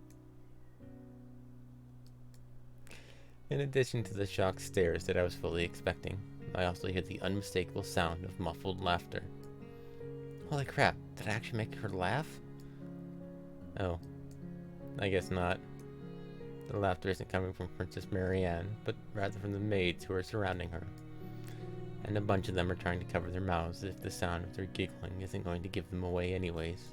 In addition to the shocked stares that I was fully expecting, I also hear the unmistakable sound of muffled laughter. Holy crap, did I actually make her laugh? Oh, I guess not. The laughter isn't coming from Princess Marianne, but rather from the maids who are surrounding her. And a bunch of them are trying to cover their mouths as if the sound of their giggling isn't going to give them away anyways.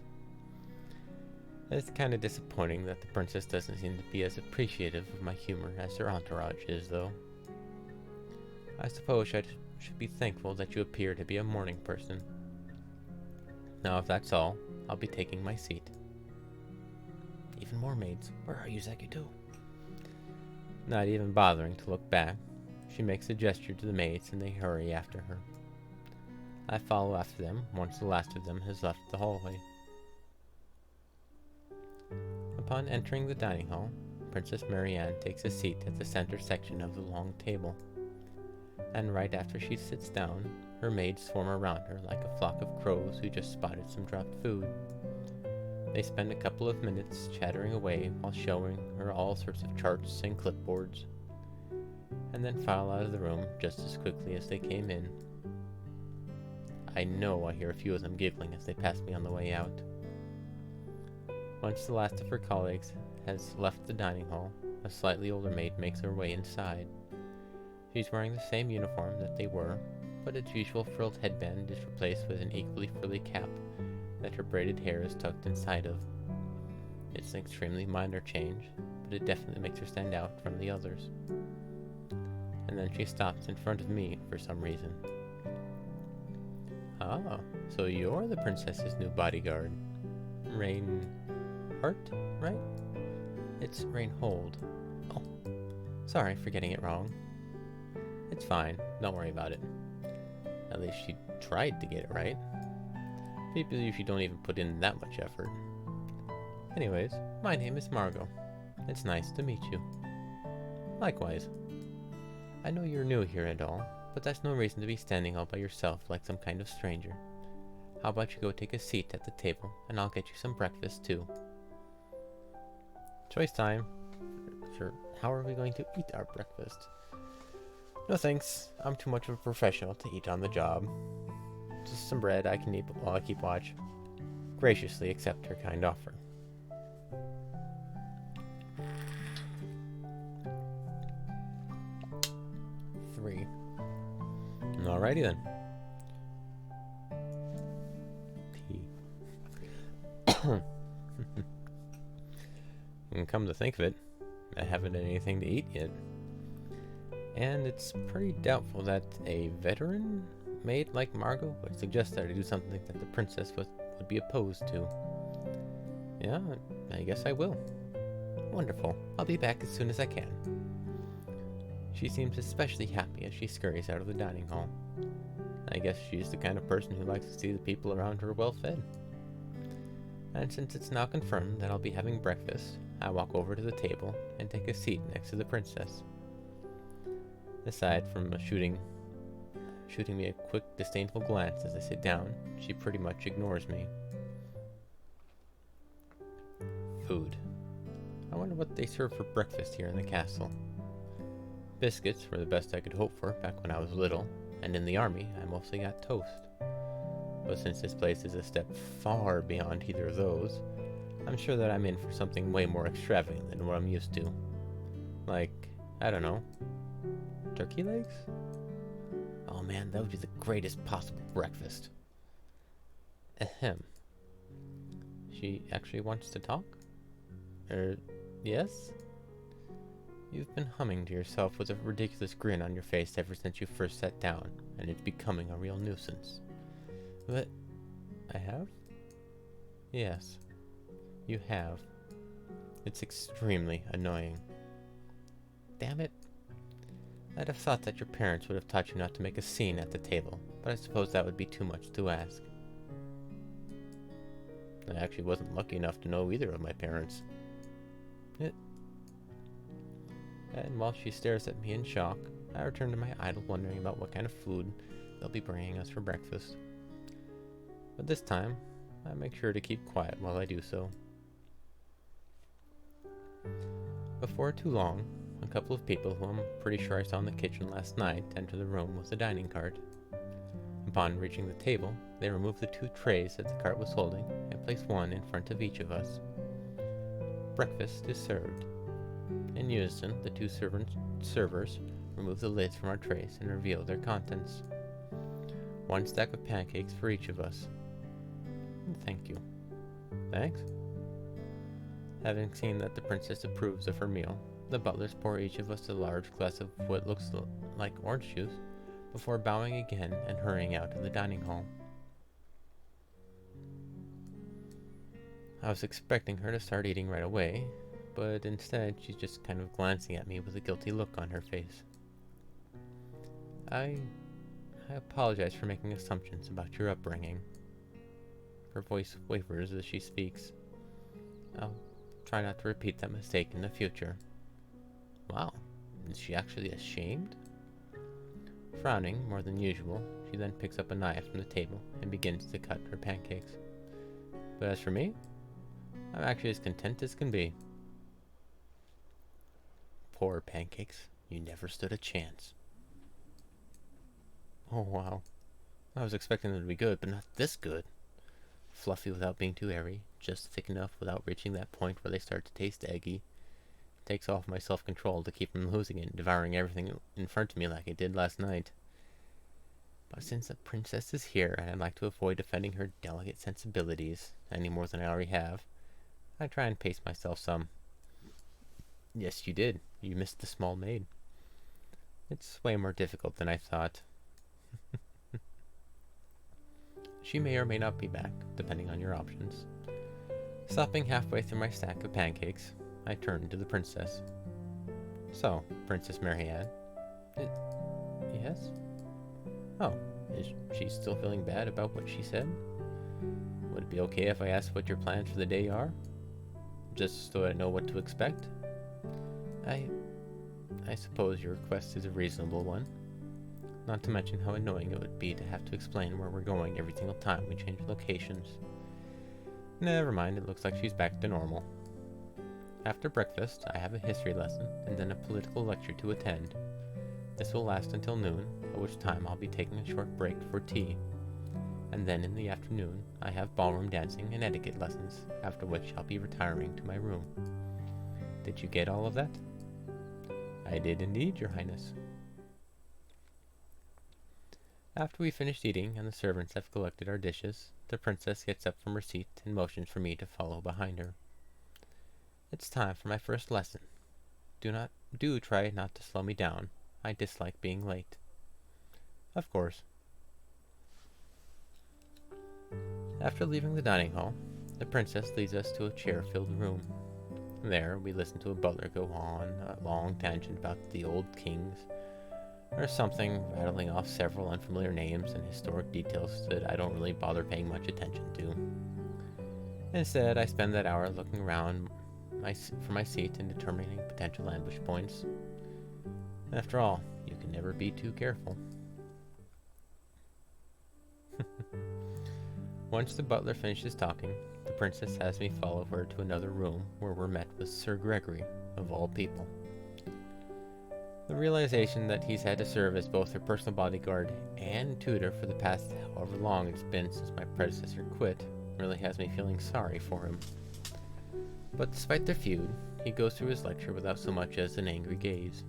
It's kind of disappointing that the princess doesn't seem to be as appreciative of my humor as her entourage is, though. I suppose I should be thankful that you appear to be a morning person. Now, if that's all, I'll be taking my seat. Even more maids. Where are you, Zagutu? Not even bothering to look back, she makes a gesture to the maids and they hurry after her. I follow after them once the last of them has left the hallway. Upon entering the dining hall, Princess Marianne takes a seat at the center section of the long table. And right after she sits down, her maids swarm around her like a flock of crows who just spotted some dropped food. They spend a couple of minutes chattering away while showing her all sorts of charts and clipboards, and then file out of the room just as quickly as they came in. I know I hear a few of them giggling as they pass me on the way out. Once the last of her colleagues has left the dining hall, a slightly older maid makes her way inside. She's wearing the same uniform that they were, but its usual frilled headband is replaced with an equally frilly cap that her braided hair is tucked inside of. It's an extremely minor change, but it definitely makes her stand out from the others. And then she stops in front of me for some reason. Ah, so you're the princess's new bodyguard. Reinhardt, right? It's Reinhold. Oh, sorry for getting it wrong. It's fine, don't worry about it. At least she tried to get it right. People usually don't even put in that much effort. Anyways, my name is Margot. It's nice to meet you. Likewise. I know you're new here and all, but that's no reason to be standing all by yourself like some kind of stranger. How about you go take a seat at the table, and I'll get you some breakfast too. Choice time. Sure, how are we going to eat our breakfast? No thanks, I'm too much of a professional to eat on the job. Just some bread I can eat while I keep watch. Graciously accept her kind offer. Three. Alrighty then. Tea. And come to think of it, I haven't had anything to eat yet. And it's pretty doubtful that a veteran maid like Margot would suggest that I do something that the princess would be opposed to. Yeah, I guess I will. Wonderful. I'll be back as soon as I can. She seems especially happy as she scurries out of the dining hall. I guess she's the kind of person who likes to see the people around her well fed. And since it's now confirmed that I'll be having breakfast, I walk over to the table and take a seat next to the princess. Aside from shooting me a quick, disdainful glance as I sit down, she pretty much ignores me. Food. I wonder what they serve for breakfast here in the castle. Biscuits were the best I could hope for back when I was little, and in the army I mostly got toast. But since this place is a step far beyond either of those, I'm sure that I'm in for something way more extravagant than what I'm used to. Like, I don't know, turkey legs? Oh man, that would be the greatest possible breakfast. Ahem. She actually wants to talk? Yes? You've been humming to yourself with a ridiculous grin on your face ever since you first sat down, and it's becoming a real nuisance. But I have? Yes, you have. It's extremely annoying. Damn it. I'd have thought that your parents would have taught you not to make a scene at the table, but I suppose that would be too much to ask. I actually wasn't lucky enough to know either of my parents. And while she stares at me in shock, I return to my idle wondering about what kind of food they'll be bringing us for breakfast. But this time, I make sure to keep quiet while I do so. Before too long, a couple of people who I'm pretty sure I saw in the kitchen last night enter the room with the dining cart. Upon reaching the table, they remove the 2 trays that the cart was holding and place one in front of each of us. Breakfast is served. In unison, the 2 servers remove the lids from our trays and reveal their contents. 1 stack of pancakes for each of us. Thank you. Thanks. Having seen that the princess approves of her meal, the butlers pour each of us a large glass of what looks like orange juice before bowing again and hurrying out of the dining hall. I was expecting her to start eating right away, but instead she's just kind of glancing at me with a guilty look on her face. I apologize for making assumptions about your upbringing. Her voice wavers as she speaks. I'll try not to repeat that mistake in the future. Wow, is she actually ashamed? Frowning more than usual, she then picks up a knife from the table and begins to cut her pancakes. But as for me, I'm actually as content as can be. Poor pancakes, you never stood a chance. Oh wow, I was expecting them to be good, but not this good. Fluffy without being too airy, just thick enough without reaching that point where they start to taste eggy. Takes off my self-control to keep from losing it and devouring everything in front of me like it did last night. But since the princess is here, and I'd like to avoid offending her delicate sensibilities any more than I already have, I try and pace myself some. Yes, you did. You missed the small maid. It's way more difficult than I thought. She may or may not be back, depending on your options. Stopping halfway through my stack of pancakes, I turned to the princess. So, Princess Marianne. Yes? Oh, is she still feeling bad about what she said? Would it be okay if I asked what your plans for the day are? Just so I know what to expect? I suppose your request is a reasonable one. Not to mention how annoying it would be to have to explain where we're going every single time we change locations. Never mind, it looks like she's back to normal. After breakfast, I have a history lesson and then a political lecture to attend. This will last until noon, at which time I'll be taking a short break for tea. And then in the afternoon, I have ballroom dancing and etiquette lessons, after which I'll be retiring to my room. Did you get all of that? I did indeed, Your Highness. After we finished eating and the servants have collected our dishes, the princess gets up from her seat and motions for me to follow behind her. It's time for my first lesson. Do try not to slow me down. I dislike being late. Of course. After leaving the dining hall, the princess leads us to a chair-filled room. There, we listen to a butler go on a long tangent about the old kings, or something, rattling off several unfamiliar names and historic details that I don't really bother paying much attention to. Instead, I spend that hour looking around for my seat and determining potential ambush points. After all, you can never be too careful. Once the butler finishes talking, the princess has me follow her to another room where we're met with Sir Gregory, of all people. The realization that he's had to serve as both her personal bodyguard and tutor for the past however long it's been since my predecessor quit really has me feeling sorry for him. But despite their feud, he goes through his lecture without so much as an angry gaze.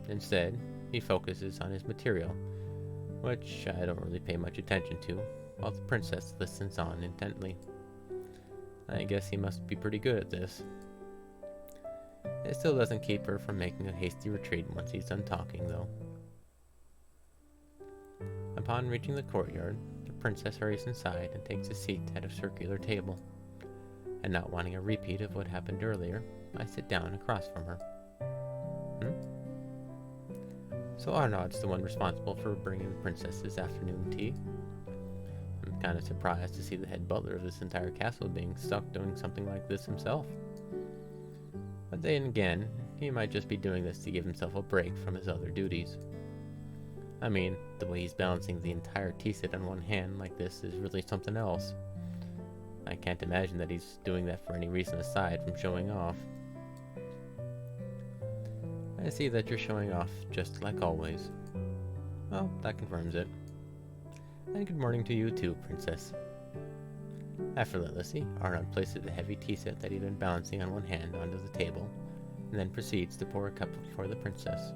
Instead, he focuses on his material, which I don't really pay much attention to, while the princess listens on intently. I guess he must be pretty good at this. It still doesn't keep her from making a hasty retreat once he's done talking, though. Upon reaching the courtyard, the princess hurries inside and takes a seat at a circular table. And not wanting a repeat of what happened earlier, I sit down across from her. So Arnaud's the one responsible for bringing the princess's afternoon tea? I'm kind of surprised to see the head butler of this entire castle being stuck doing something like this himself. But then again, he might just be doing this to give himself a break from his other duties. I mean, the way he's balancing the entire tea set on one hand like this is really something else. I can't imagine that he's doing that for any reason aside from showing off. I see that you're showing off just like always. Well, that confirms it. And good morning to you too, Princess. Effortlessly, Arnaud places the heavy tea set that he'd been balancing on one hand onto the table, and then proceeds to pour a cup for the princess.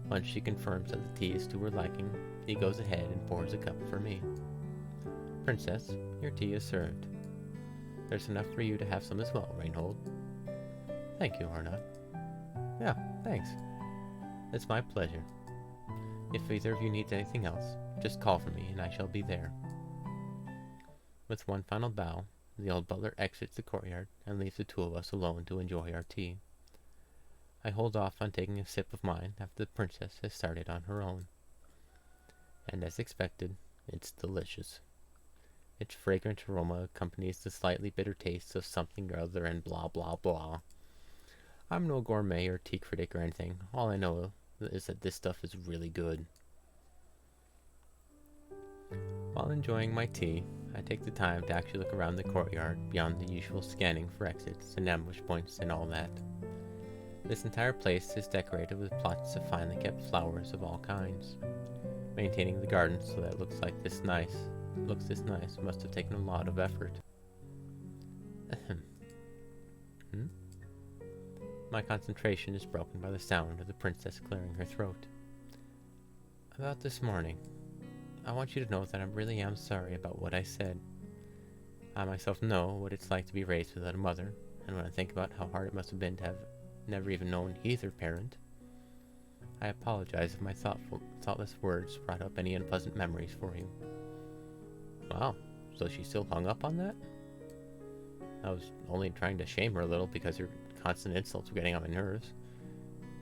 Once she confirms that the tea is to her liking, he goes ahead and pours a cup for me. Princess, your tea is served. There's enough for you to have some as well, Reinhold. Thank you, Arnaud. Yeah, thanks. It's my pleasure. If either of you needs anything else, just call for me and I shall be there. With one final bow, the old butler exits the courtyard and leaves the two of us alone to enjoy our tea. I hold off on taking a sip of mine after the princess has started on her own. And as expected, it's delicious. Its fragrant aroma accompanies the slightly bitter taste of something or other and blah blah blah. I'm no gourmet or tea critic or anything. All I know is that this stuff is really good. While enjoying my tea, I take the time to actually look around the courtyard beyond the usual scanning for exits and ambush points and all that. This entire place is decorated with plots of finely kept flowers of all kinds. Maintaining the garden so that it looks this nice must have taken a lot of effort. Hmm? My concentration is broken by the sound of the princess clearing her throat. About this morning, I want you to know that I really am sorry about what I said. I myself know what it's like to be raised without a mother, and when I think about how hard it must have been to have never even known either parent, I apologize if my thoughtless words brought up any unpleasant memories for you. Wow, so she still hung up on that? I was only trying to shame her a little because her constant insults were getting on my nerves,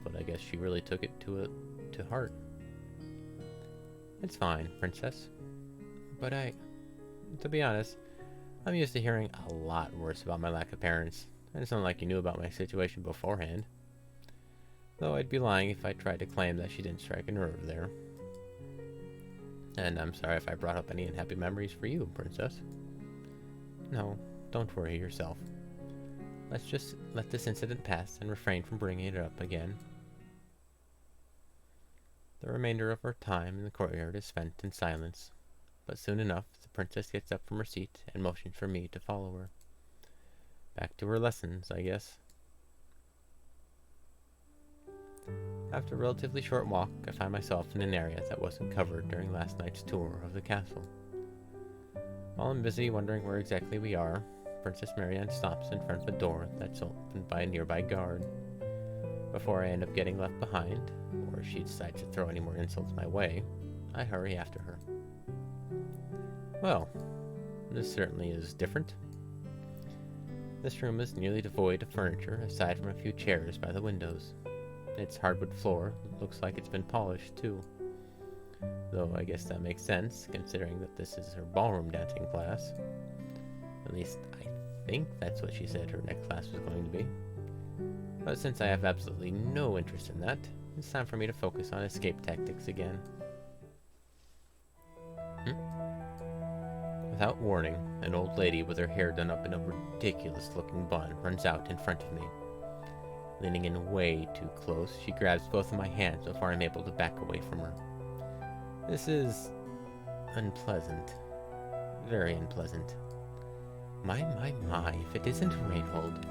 but I guess she really took it to heart. It's fine, princess. But to be honest, I'm used to hearing a lot worse about my lack of parents, and it's not like you knew about my situation beforehand. Though I'd be lying if I tried to claim that she didn't strike a nerve there. And I'm sorry if I brought up any unhappy memories for you, princess. No, don't worry yourself. Let's just let this incident pass and refrain from bringing it up again. The remainder of our time in the courtyard is spent in silence, but soon enough the princess gets up from her seat and motions for me to follow her. Back to her lessons, I guess. After a relatively short walk, I find myself in an area that wasn't covered during last night's tour of the castle. While I'm busy wondering where exactly we are, Princess Marianne stops in front of a door that's opened by a nearby guard. Before I end up getting left behind, or if she decides to throw any more insults my way, I hurry after her. Well, this certainly is different. This room is nearly devoid of furniture, aside from a few chairs by the windows. Its hardwood floor looks like it's been polished, too. Though I guess that makes sense, considering that this is her ballroom dancing class. At least, I think that's what she said her next class was going to be. But since I have absolutely no interest in that, it's time for me to focus on escape tactics again. Without warning, an old lady with her hair done up in a ridiculous-looking bun runs out in front of me. Leaning in way too close, she grabs both of my hands before I'm able to back away from her. This is unpleasant. Very unpleasant. My, if it isn't Reinhold.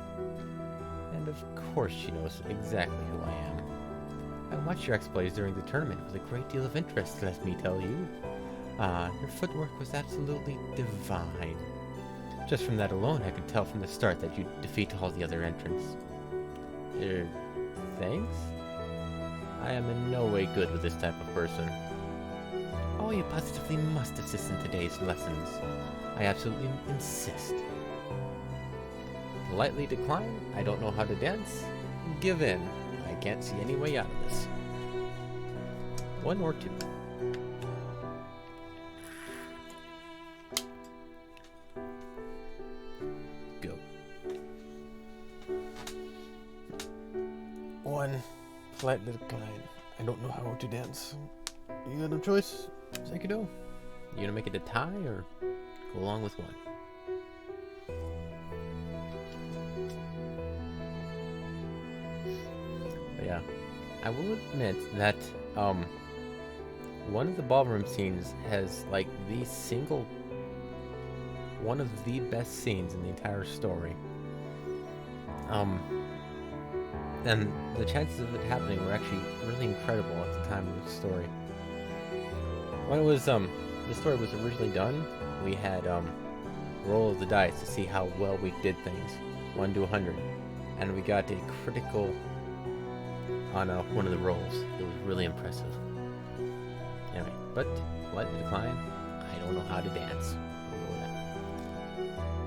And of course she knows exactly who I am. I watched your exploits during the tournament with a great deal of interest, let me tell you. Your footwork was absolutely divine. Just from that alone, I could tell from the start that you'd defeat all the other entrants. Thanks? I am in no way good with this type of person. Oh, you positively must assist in today's lessons. I absolutely insist. Politely decline? I don't know how to dance? Give in. I can't see any way out of this. 1 or 2. Go. 1. Politely decline. I don't know how to dance. You got no choice? Sekido, you gonna make it a tie or go along with 1? But yeah, I will admit that one of the ballroom scenes has like one of the best scenes in the entire story. And the chances of it happening were actually really incredible at the time of the story. When it was the story was originally done, we had roll of the dice to see how well we did things, 1 to 100, and we got a critical on one of the rolls. It was really impressive. Anyway, but let me decline. I don't know how to dance.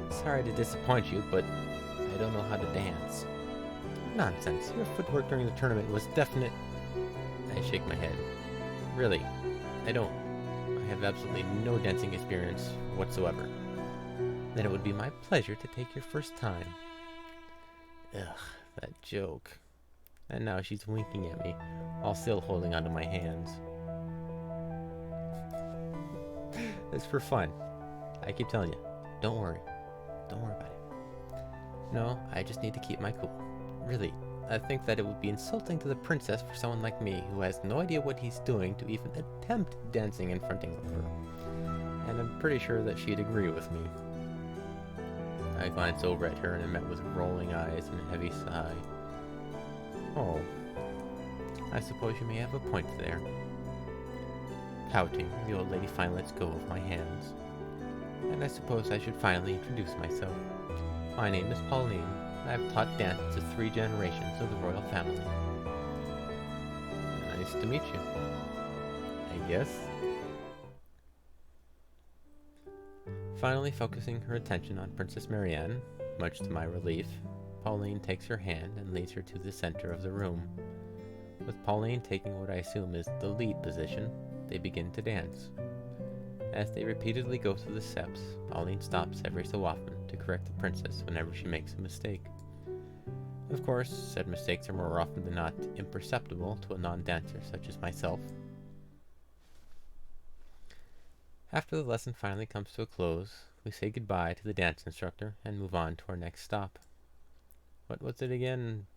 Sorry to disappoint you, but I don't know how to dance. Nonsense. Your footwork during the tournament was definite. I shake my head. Really, I don't. I have absolutely no dancing experience whatsoever. Then it would be my pleasure to take your first time. Ugh, that joke. And now she's winking at me, while still holding onto my hands. It's for fun. I keep telling you, don't worry. Don't worry about it. No, I just need to keep my cool. Really, I think that it would be insulting to the princess for someone like me, who has no idea what he's doing, to even attempt dancing in front of her. And I'm pretty sure that she'd agree with me. I glanced over at her and met with rolling eyes and a heavy sigh. Oh, I suppose you may have a point there. Pouting, the old lady finally lets go of my hands. And I suppose I should finally introduce myself. My name is Pauline. I have taught dance to 3 generations of the royal family. Nice to meet you, I guess. Finally focusing her attention on Princess Marianne, much to my relief, Pauline takes her hand and leads her to the center of the room. With Pauline taking what I assume is the lead position, they begin to dance. As they repeatedly go through the steps, Pauline stops every so often to correct the princess whenever she makes a mistake. Of course, said mistakes are more often than not imperceptible to a non-dancer such as myself. After the lesson finally comes to a close, we say goodbye to the dance instructor and move on to our next stop. What was it again?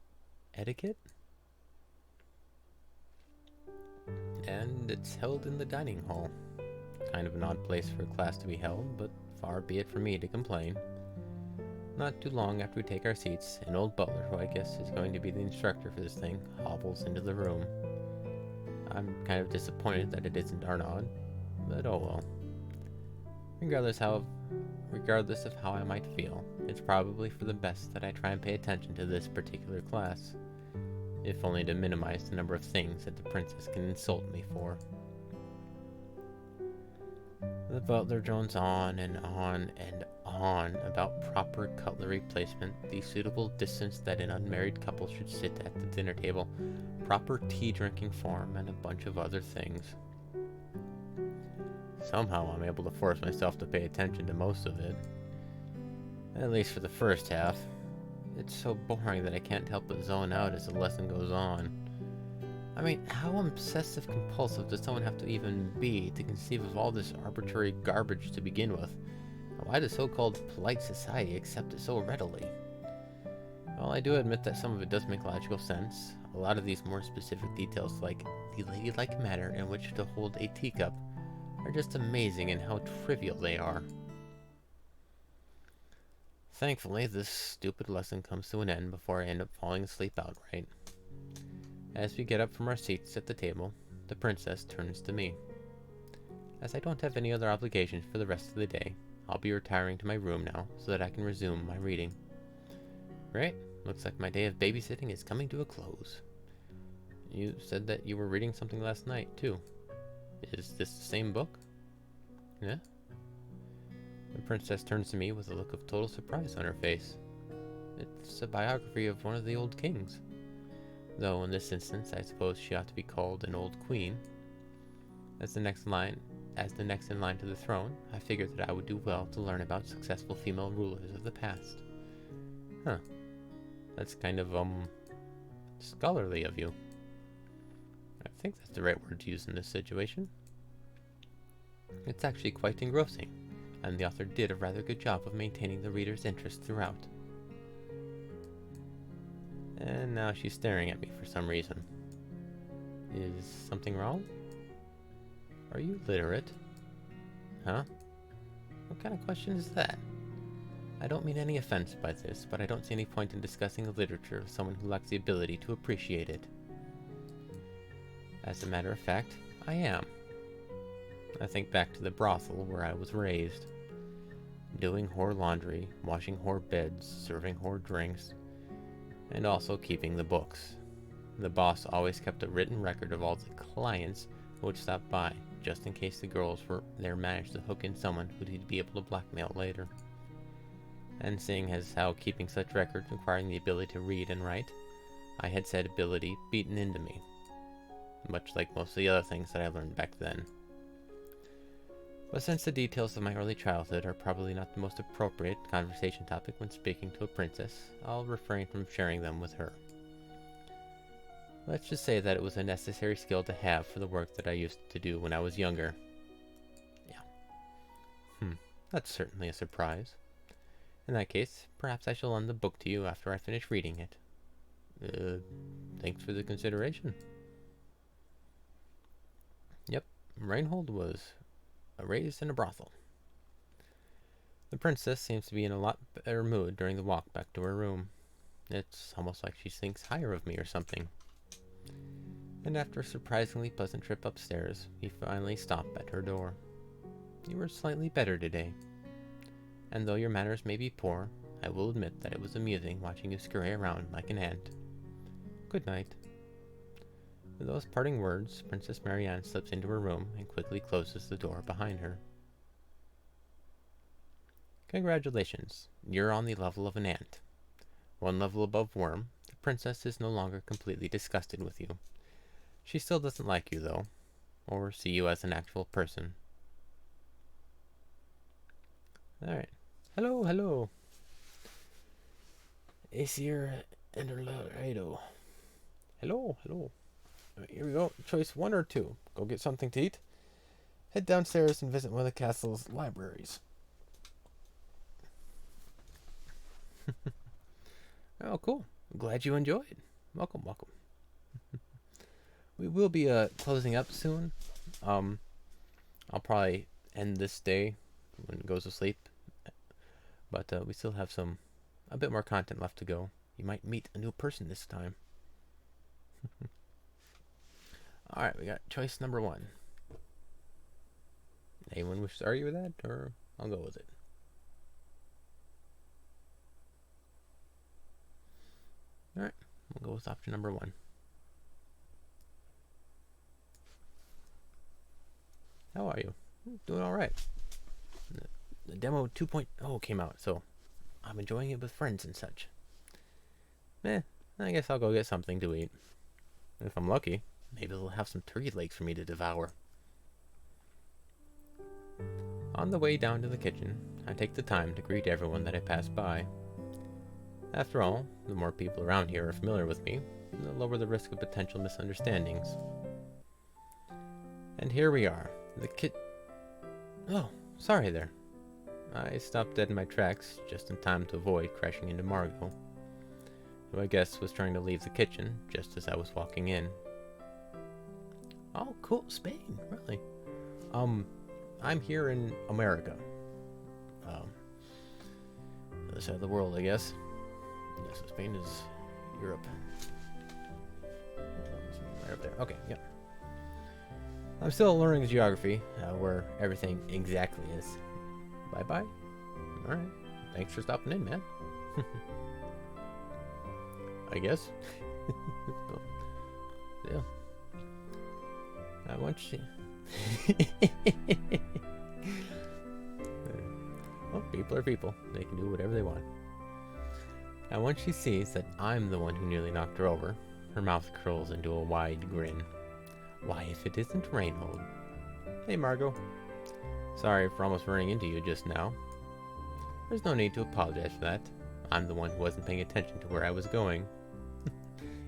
Etiquette? And it's held in the dining hall. Kind of an odd place for a class to be held, but far be it from me to complain. Not too long after we take our seats, an old butler, who I guess is going to be the instructor for this thing, hobbles into the room. I'm kind of disappointed that it isn't Arnaud, but oh well. Regardless of how I might feel, it's probably for the best that I try and pay attention to this particular class, if only to minimize the number of things that the princess can insult me for. The butler drones on and on and on about proper cutlery placement, the suitable distance that an unmarried couple should sit at the dinner table, proper tea drinking form, and a bunch of other things. Somehow I'm able to force myself to pay attention to most of it. At least for the first half. It's so boring that I can't help but zone out as the lesson goes on. I mean, how obsessive compulsive does someone have to even be to conceive of all this arbitrary garbage to begin with? Why does so-called polite society accept it so readily? Well, I do admit that some of it does make logical sense. A lot of these more specific details, like the ladylike manner in which to hold a teacup, are just amazing in how trivial they are. Thankfully, this stupid lesson comes to an end before I end up falling asleep outright. As we get up from our seats at the table, the princess turns to me. As I don't have any other obligations for the rest of the day, I'll be retiring to my room now so that I can resume my reading. Great, looks like my day of babysitting is coming to a close. You said that you were reading something last night, too. Is this the same book? Yeah? The princess turns to me with a look of total surprise on her face. It's a biography of one of the old kings. Though in this instance, I suppose she ought to be called an old queen. As the next in line to the throne, I figured that I would do well to learn about successful female rulers of the past. Huh. That's kind of, scholarly of you. I think that's the right word to use in this situation. It's actually quite engrossing, and the author did a rather good job of maintaining the reader's interest throughout. And now she's staring at me for some reason. Is something wrong? Are you literate? Huh? What kind of question is that? I don't mean any offense by this, but I don't see any point in discussing the literature of someone who lacks the ability to appreciate it. As a matter of fact, I am. I think back to the brothel where I was raised. Doing whore laundry, washing whore beds, serving whore drinks, and also keeping the books. The boss always kept a written record of all the clients who would stop by, just in case the girls were there managed to hook in someone who he'd be able to blackmail later. And seeing as how keeping such records requiring the ability to read and write, I had said ability beaten into me, much like most of the other things that I learned back then. But since the details of my early childhood are probably not the most appropriate conversation topic when speaking to a princess, I'll refrain from sharing them with her. Let's just say that it was a necessary skill to have for the work that I used to do when I was younger. Yeah. That's certainly a surprise. In that case, perhaps I shall lend the book to you after I finish reading it. Thanks for the consideration. Yep, Reinhold was raised in a brothel. The princess seems to be in a lot better mood during the walk back to her room. It's almost like she thinks higher of me or something. And after a surprisingly pleasant trip upstairs, we finally stopped at her door. You were slightly better today. And though your manners may be poor, I will admit that it was amusing watching you scurry around like an ant. Good night. With those parting words, Princess Marianne slips into her room and quickly closes the door behind her. Congratulations, you're on the level of an ant. One level above Worm, the princess is no longer completely disgusted with you. She still doesn't like you, though, or see you as an actual person. Alright. Hello, hello. Aesir Enderlado. Hello, hello. Alright, here we go. Choice 1 or 2. Go get something to eat. Head downstairs and visit one of the castle's libraries. Oh, cool. I'm glad you enjoyed. Welcome, welcome. We will be closing up soon. I'll probably end this day when it goes to sleep. But we still have a bit more content left to go. You might meet a new person this time. Alright, we got choice number 1. Anyone wish to argue with that, or I'll go with it? Alright, we'll go with option number 1. How are you? Doing alright. The demo 2.0 came out, so I'm enjoying it with friends and such. I guess I'll go get something to eat. If I'm lucky, maybe they'll have some turkey legs for me to devour. On the way down to the kitchen, I take the time to greet everyone that I pass by. After all, the more people around here are familiar with me, the lower the risk of potential misunderstandings. And here we are. Oh, sorry there. I stopped dead in my tracks, just in time to avoid crashing into Margot, who I guess was trying to leave the kitchen just as I was walking in. Oh, cool. Spain, really? I'm here in America. Other side of the world, I guess. Yeah, so Spain is Europe. Right up there. Okay, yeah. I'm still learning geography, where everything exactly is. Bye-bye. Alright. Thanks for stopping in, man. I guess. Yeah. I want you. Well, people are people. They can do whatever they want. And once she sees that I'm the one who nearly knocked her over, her mouth curls into a wide grin. Why, if it isn't Reinhold. Hey, Margot. Sorry for almost running into you just now. There's no need to apologize for that. I'm the one who wasn't paying attention to where I was going.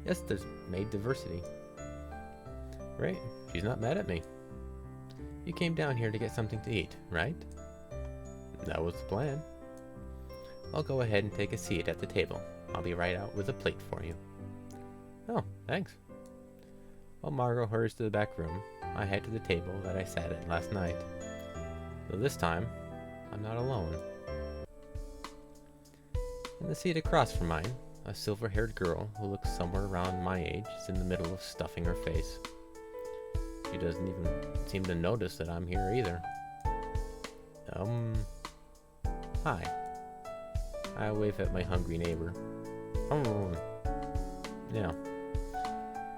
Yes, there's maid diversity. Right, she's not mad at me. You came down here to get something to eat, right? That was the plan. I'll go ahead and take a seat at the table. I'll be right out with a plate for you. Oh, thanks. While Margot hurries to the back room, I head to the table that I sat at last night. Though this time, I'm not alone. In the seat across from mine, a silver-haired girl who looks somewhere around my age is in the middle of stuffing her face. She doesn't even seem to notice that I'm here either. Hi. I wave at my hungry neighbor. Yeah.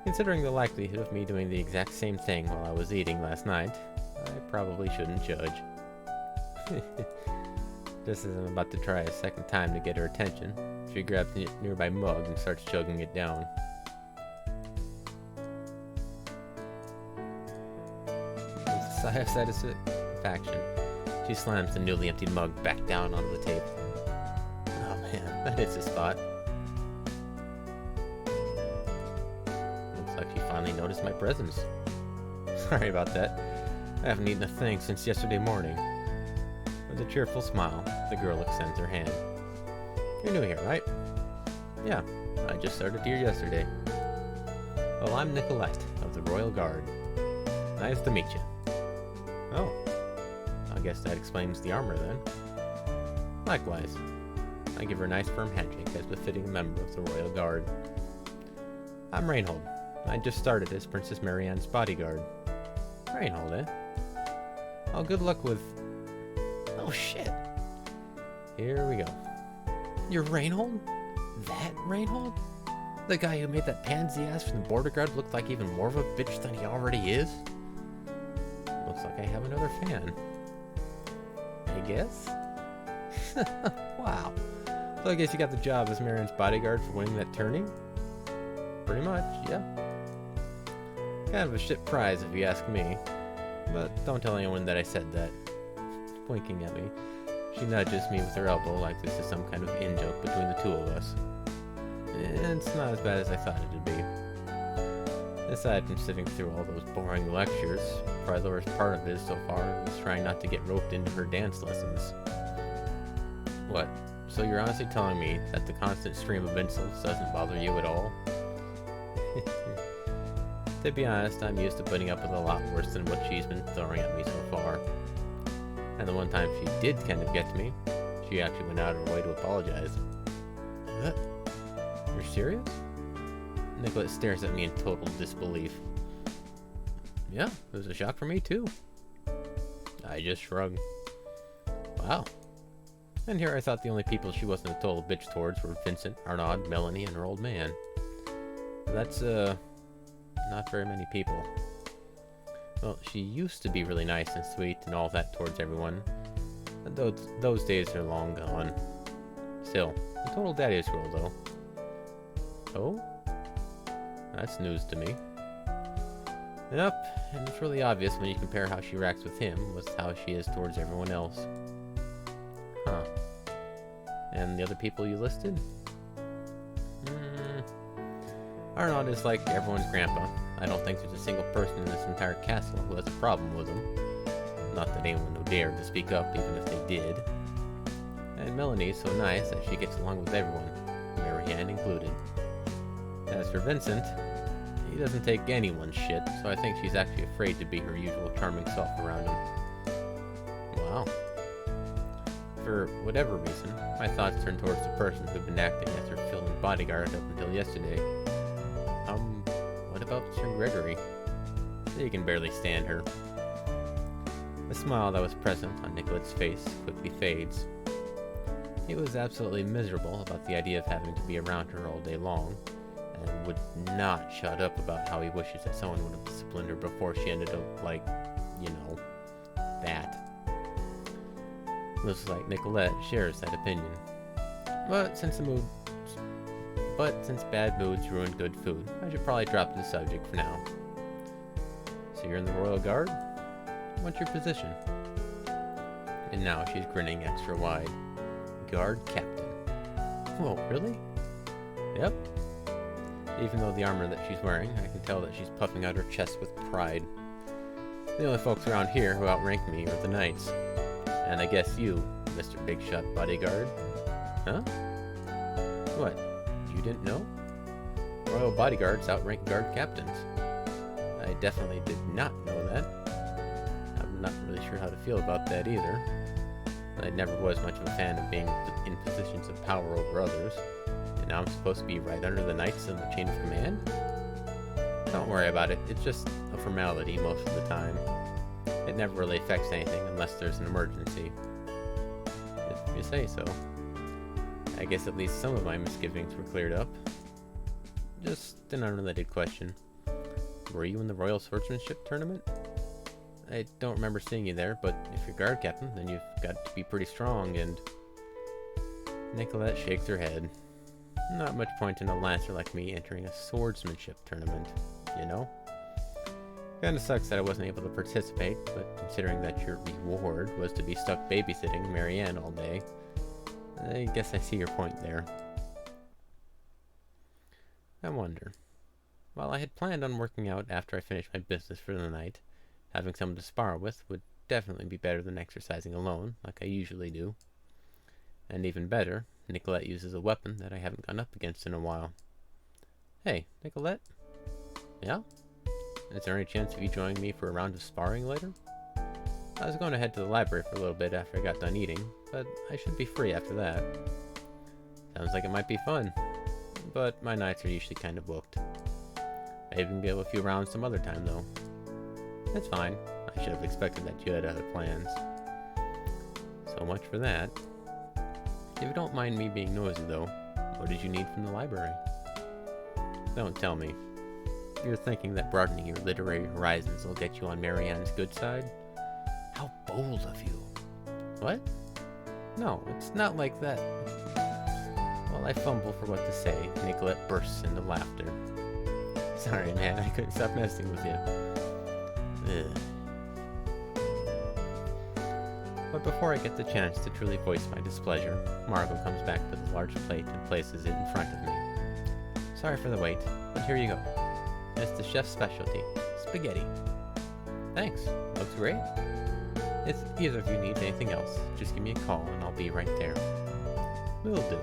Considering the likelihood of me doing the exact same thing while I was eating last night, I probably shouldn't judge. Just as I'm about to try a second time to get her attention, she grabs a nearby mug and starts chugging it down. With a sigh of satisfaction, she slams the newly emptied mug back down onto the table. Oh man, that hits the spot. Looks like she finally noticed my presence. Sorry about that. I haven't eaten a thing since yesterday morning. With a cheerful smile, the girl extends her hand. You're new here, right? Yeah, I just started here yesterday. Well, I'm Nicolette of the Royal Guard. Nice to meet you. Oh, I guess that explains the armor then. Likewise. I give her a nice firm handshake as befitting a member of the Royal Guard. I'm Reinhold. I just started as Princess Marianne's bodyguard. Reinhold, eh? Oh, good luck with... Oh, shit. Here we go. You're Reinhold? That Reinhold? The guy who made that pansy ass from the border guard look like even more of a bitch than he already is? Looks like I have another fan. I guess? Wow. So I guess you got the job as Marianne's bodyguard for winning that tourney? Pretty much, yeah. Kind of a shit prize if you ask me. But don't tell anyone that I said that. Blinking at me, she nudges me with her elbow like this is some kind of in-joke between the two of us. It's not as bad as I thought it would be. Aside from sitting through all those boring lectures, probably the worst part of it so far was trying not to get roped into her dance lessons. What? So you're honestly telling me that the constant stream of insults doesn't bother you at all? To be honest, I'm used to putting up with a lot worse than what she's been throwing at me so far. And the one time she did kind of get to me, she actually went out of her way to apologize. What? You're serious? Nicolette stares at me in total disbelief. Yeah, it was a shock for me too. I just shrugged. Wow. And here I thought the only people she wasn't a total bitch towards were Vincent, Arnaud, Melanie, and her old man. That's, not very many people. Well, she used to be really nice and sweet and all that towards everyone. And those days are long gone. Still, a total daddy's girl though. Oh? That's news to me. Yep, and it's really obvious when you compare how she reacts with him with how she is towards everyone else. Huh. And the other people you listed? Arnaud is like everyone's grandpa. I don't think there's a single person in this entire castle who has a problem with him. Not that anyone would dare to speak up even if they did. And Melanie's so nice that she gets along with everyone, Marianne included. As for Vincent, he doesn't take anyone's shit, so I think she's actually afraid to be her usual charming self around him. Wow. For whatever reason, my thoughts turned towards the person who'd been acting as her filling bodyguard up until yesterday. What about Sir Gregory? You can barely stand her. The smile that was present on Nicolette's face quickly fades. He was absolutely miserable about the idea of having to be around her all day long, and would not shut up about how he wishes that someone would have disciplined her before she ended up like, you know, that. Looks like Nicolette shares that opinion. But since bad moods ruin good food, I should probably drop the subject for now. So you're in the Royal Guard? What's your position? And now she's grinning extra wide. Guard Captain. Whoa, really? Yep. Even though the armor that she's wearing, I can tell that she's puffing out her chest with pride. The only folks around here who outrank me are the knights. And I guess you, Mr. Big Shot Bodyguard. Huh? What? You didn't know? Royal bodyguards outrank guard captains. I definitely did not know that. I'm not really sure how to feel about that either. I never was much of a fan of being in positions of power over others. And now I'm supposed to be right under the knights in the chain of command? Don't worry about it. It's just a formality most of the time. It never really affects anything unless there's an emergency. If you say so. I guess at least some of my misgivings were cleared up. Just an unrelated question. Were you in the Royal Swordsmanship Tournament? I don't remember seeing you there, but if you're guard captain, then you've got to be pretty strong, and... Nicolette shakes her head. Not much point in a lancer like me entering a swordsmanship tournament, you know? Kinda sucks that I wasn't able to participate, but considering that your reward was to be stuck babysitting Marianne all day, I guess I see your point there. I wonder. While I had planned on working out after I finished my business for the night, having someone to spar with would definitely be better than exercising alone, like I usually do. And even better, Nicolette uses a weapon that I haven't gone up against in a while. Hey, Nicolette? Yeah? Is there any chance of you joining me for a round of sparring later? I was going to head to the library for a little bit after I got done eating, but I should be free after that. Sounds like it might be fun, but my nights are usually kind of booked. Maybe we can give a few rounds some other time, though. That's fine. I should have expected that you had other plans. So much for that. If you don't mind me being nosy, though, what did you need from the library? Don't tell me. You're thinking that broadening your literary horizons will get you on Marianne's good side? How bold of you. What? No, it's not like that. While I fumble for what to say, Nicolette bursts into laughter. Sorry, man, I couldn't stop messing with you. Ugh. But before I get the chance to truly voice my displeasure, Margot comes back with a large plate and places it in front of me. Sorry for the wait, but here you go. It's the chef's specialty, spaghetti. Thanks, looks great. If either of you need anything else, just give me a call and I'll be right there. Will do.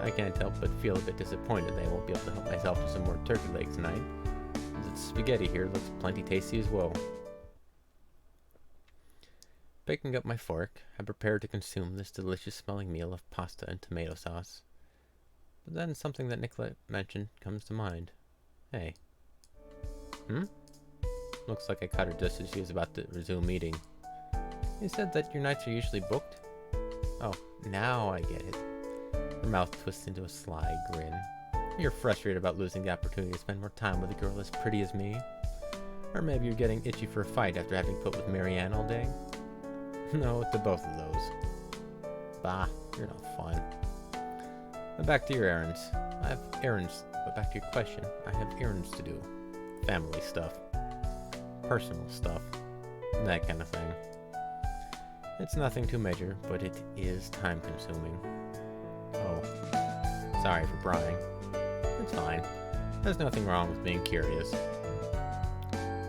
I can't help but feel a bit disappointed that I won't be able to help myself to some more turkey legs tonight. The spaghetti here looks plenty tasty as well. Picking up my fork, I prepare to consume this delicious-smelling meal of pasta and tomato sauce. But then something that Nicolette mentioned comes to mind. Hey. Looks like I caught her just as she was about to resume eating. You said that your nights are usually booked? Oh, now I get it. Her mouth twists into a sly grin. You're frustrated about losing the opportunity to spend more time with a girl as pretty as me? Or maybe you're getting itchy for a fight after having put with Marianne all day? No, to both of those. Bah, you're no fun. But back to your errands. I have errands, but back to your question, I have errands to do. Family stuff. Personal stuff. That kind of thing. It's nothing too major, but it is time consuming. Oh, sorry for prying. It's fine. There's nothing wrong with being curious.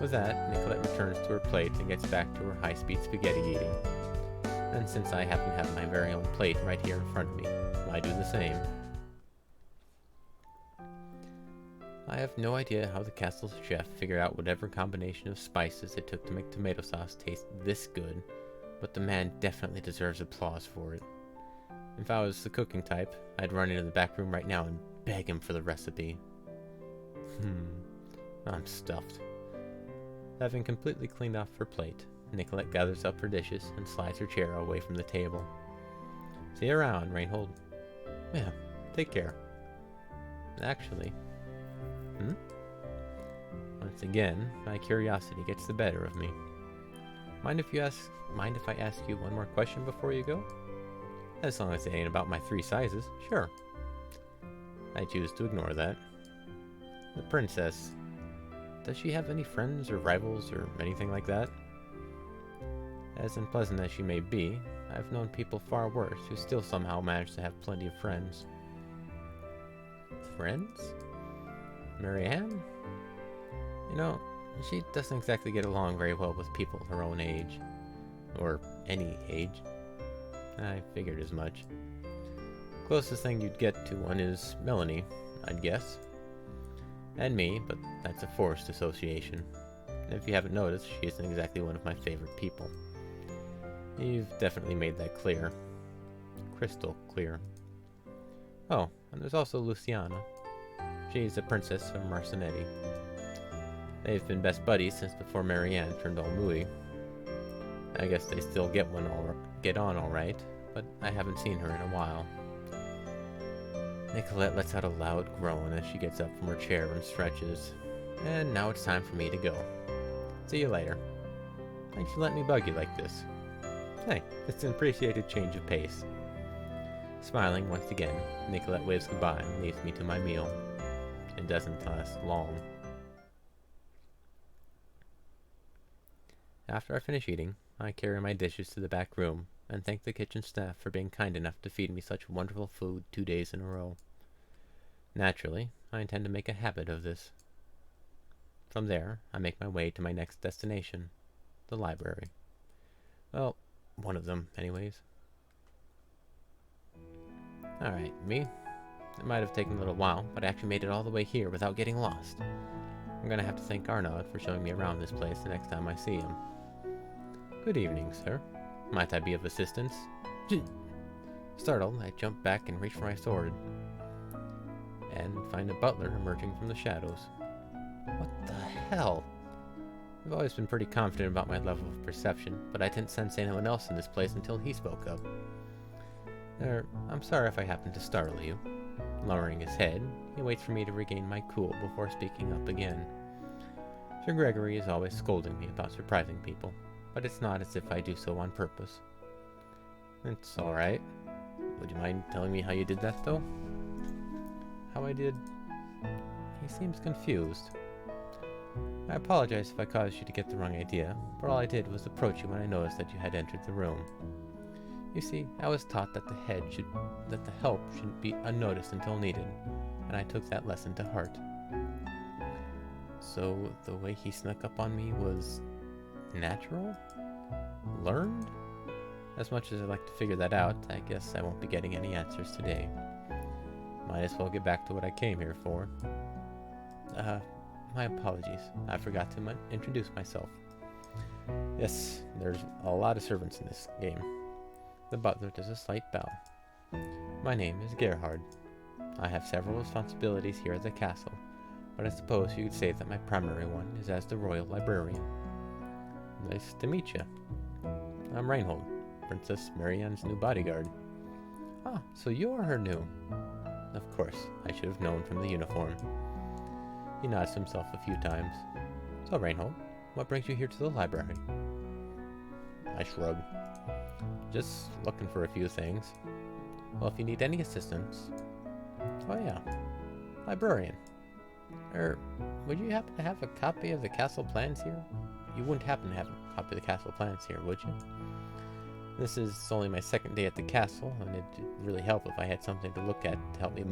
With that, Nicolette returns to her plate and gets back to her high-speed spaghetti eating. And since I happen to have my very own plate right here in front of me, I do the same. I have no idea how the castle's chef figured out whatever combination of spices it took to make tomato sauce taste this good, but the man definitely deserves applause for it. If I was the cooking type, I'd run into the back room right now and beg him for the recipe. I'm stuffed. Having completely cleaned off her plate, Nicolette gathers up her dishes and slides her chair away from the table. See you around, Reinhold. Yeah, take care. Actually, once again, my curiosity gets the better of me. Mind if I ask you one more question before you go? As long as it ain't about my 3 sizes, sure. I choose to ignore that. The princess. Does she have any friends or rivals or anything like that? As unpleasant as she may be, I've known people far worse who still somehow manage to have plenty of friends. Friends? Marianne? You know, she doesn't exactly get along very well with people her own age. Or any age. I figured as much. Closest thing you'd get to one is Melanie, I'd guess. And me, but that's a forced association. If you haven't noticed, she isn't exactly one of my favorite people. You've definitely made that clear. Crystal clear. Oh, and there's also Luciana. She's a princess of Marcinetti. They've been best buddies since before Marianne turned all moody. I guess they still get on all right, but I haven't seen her in a while. Nicolette lets out a loud groan as she gets up from her chair and stretches. And now it's time for me to go. See you later. Thanks for letting me bug you like this. Hey, it's an appreciated change of pace. Smiling once again, Nicolette waves goodbye and leaves me to my meal. It doesn't last long. After I finish eating, I carry my dishes to the back room and thank the kitchen staff for being kind enough to feed me such wonderful food 2 days in a row. Naturally, I intend to make a habit of this. From there, I make my way to my next destination, the library. Well, one of them, anyways. Alright, me. It might have taken a little while, but I actually made it all the way here without getting lost. I'm gonna have to thank Arnaud for showing me around this place the next time I see him. Good evening, sir. Might I be of assistance? Startled, I jump back and reach for my sword, and find a butler emerging from the shadows. What the hell? I've always been pretty confident about my level of perception, but I didn't sense anyone else in this place until he spoke up. I'm sorry if I happened to startle you. Lowering his head, he waits for me to regain my cool before speaking up again. Sir Gregory is always scolding me about surprising people, but it's not as if I do so on purpose. It's alright. Would you mind telling me how you did that, though? How I did? He seems confused. I apologize if I caused you to get the wrong idea, but all I did was approach you when I noticed that you had entered the room. You see, I was taught that the help shouldn't be unnoticed until needed, and I took that lesson to heart. So the way he snuck up on me was natural? Learned? As much as I'd like to figure that out, I guess I won't be getting any answers today. Might as well get back to what I came here for. My apologies. I forgot to introduce myself. Yes, there's a lot of servants in this game. The butler does a slight bow. My name is Gerhard. I have several responsibilities here at the castle, but I suppose you could say that my primary one is as the royal librarian. Nice to meet you. I'm Reinhold, Princess Marianne's new bodyguard. Ah, so you're her new. Of course, I should have known from the uniform. He nods himself a few times. So, Reinhold, what brings you here to the library? I shrug. Just looking for a few things. Well, if you need any assistance... Oh yeah, librarian. Would you happen to have a copy of the castle plans here? You wouldn't happen to have a copy of the castle plans here, would you? This is only my second day at the castle, and it'd really help if I had something to look at to help me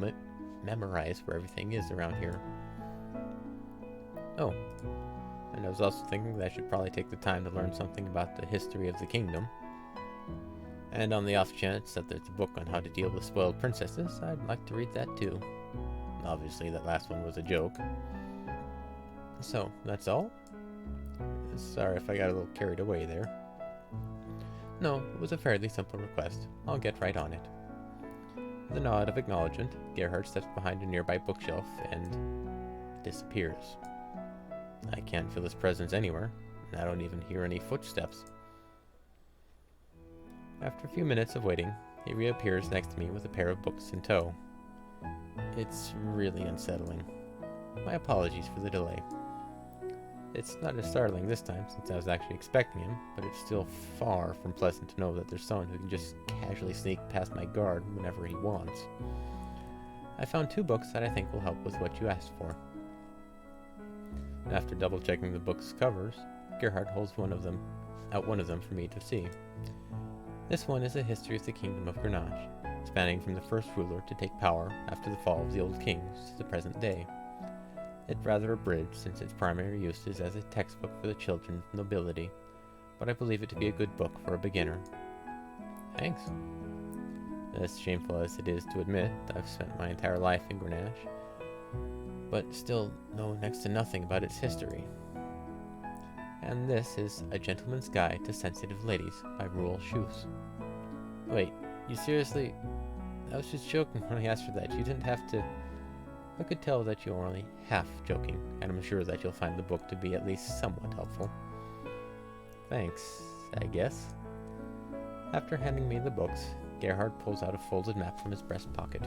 memorize where everything is around here. Oh, and I was also thinking that I should probably take the time to learn something about the history of the kingdom. And on the off chance that there's a book on how to deal with spoiled princesses, I'd like to read that too. Obviously, that last one was a joke. So, that's all? Sorry if I got a little carried away there. No, it was a fairly simple request. I'll get right on it. With a nod of acknowledgement, Gerhard steps behind a nearby bookshelf and disappears. I can't feel his presence anywhere, and I don't even hear any footsteps. After a few minutes of waiting, he reappears next to me with a pair of books in tow. It's really unsettling. My apologies for the delay. It's not as startling this time, since I was actually expecting him, but it's still far from pleasant to know that there's someone who can just casually sneak past my guard whenever he wants. I found 2 books that I think will help with what you asked for. After double-checking the book's covers, Gerhard holds one of them for me to see. This one is a history of the Kingdom of Grenache, spanning from the first ruler to take power after the fall of the old kings to the present day. It's rather abridged since its primary use is as a textbook for the children of nobility, but I believe it to be a good book for a beginner. Thanks. As shameful as it is to admit, I've spent my entire life in Grenache, but still know next to nothing about its history. And this is A Gentleman's Guide to Sensitive Ladies by Roald Schutz. Wait, you seriously? I was just joking when I asked for that. You didn't have to... I could tell that you were only half joking, and I'm sure that you'll find the book to be at least somewhat helpful. Thanks, I guess. After handing me the books, Gerhard pulls out a folded map from his breast pocket.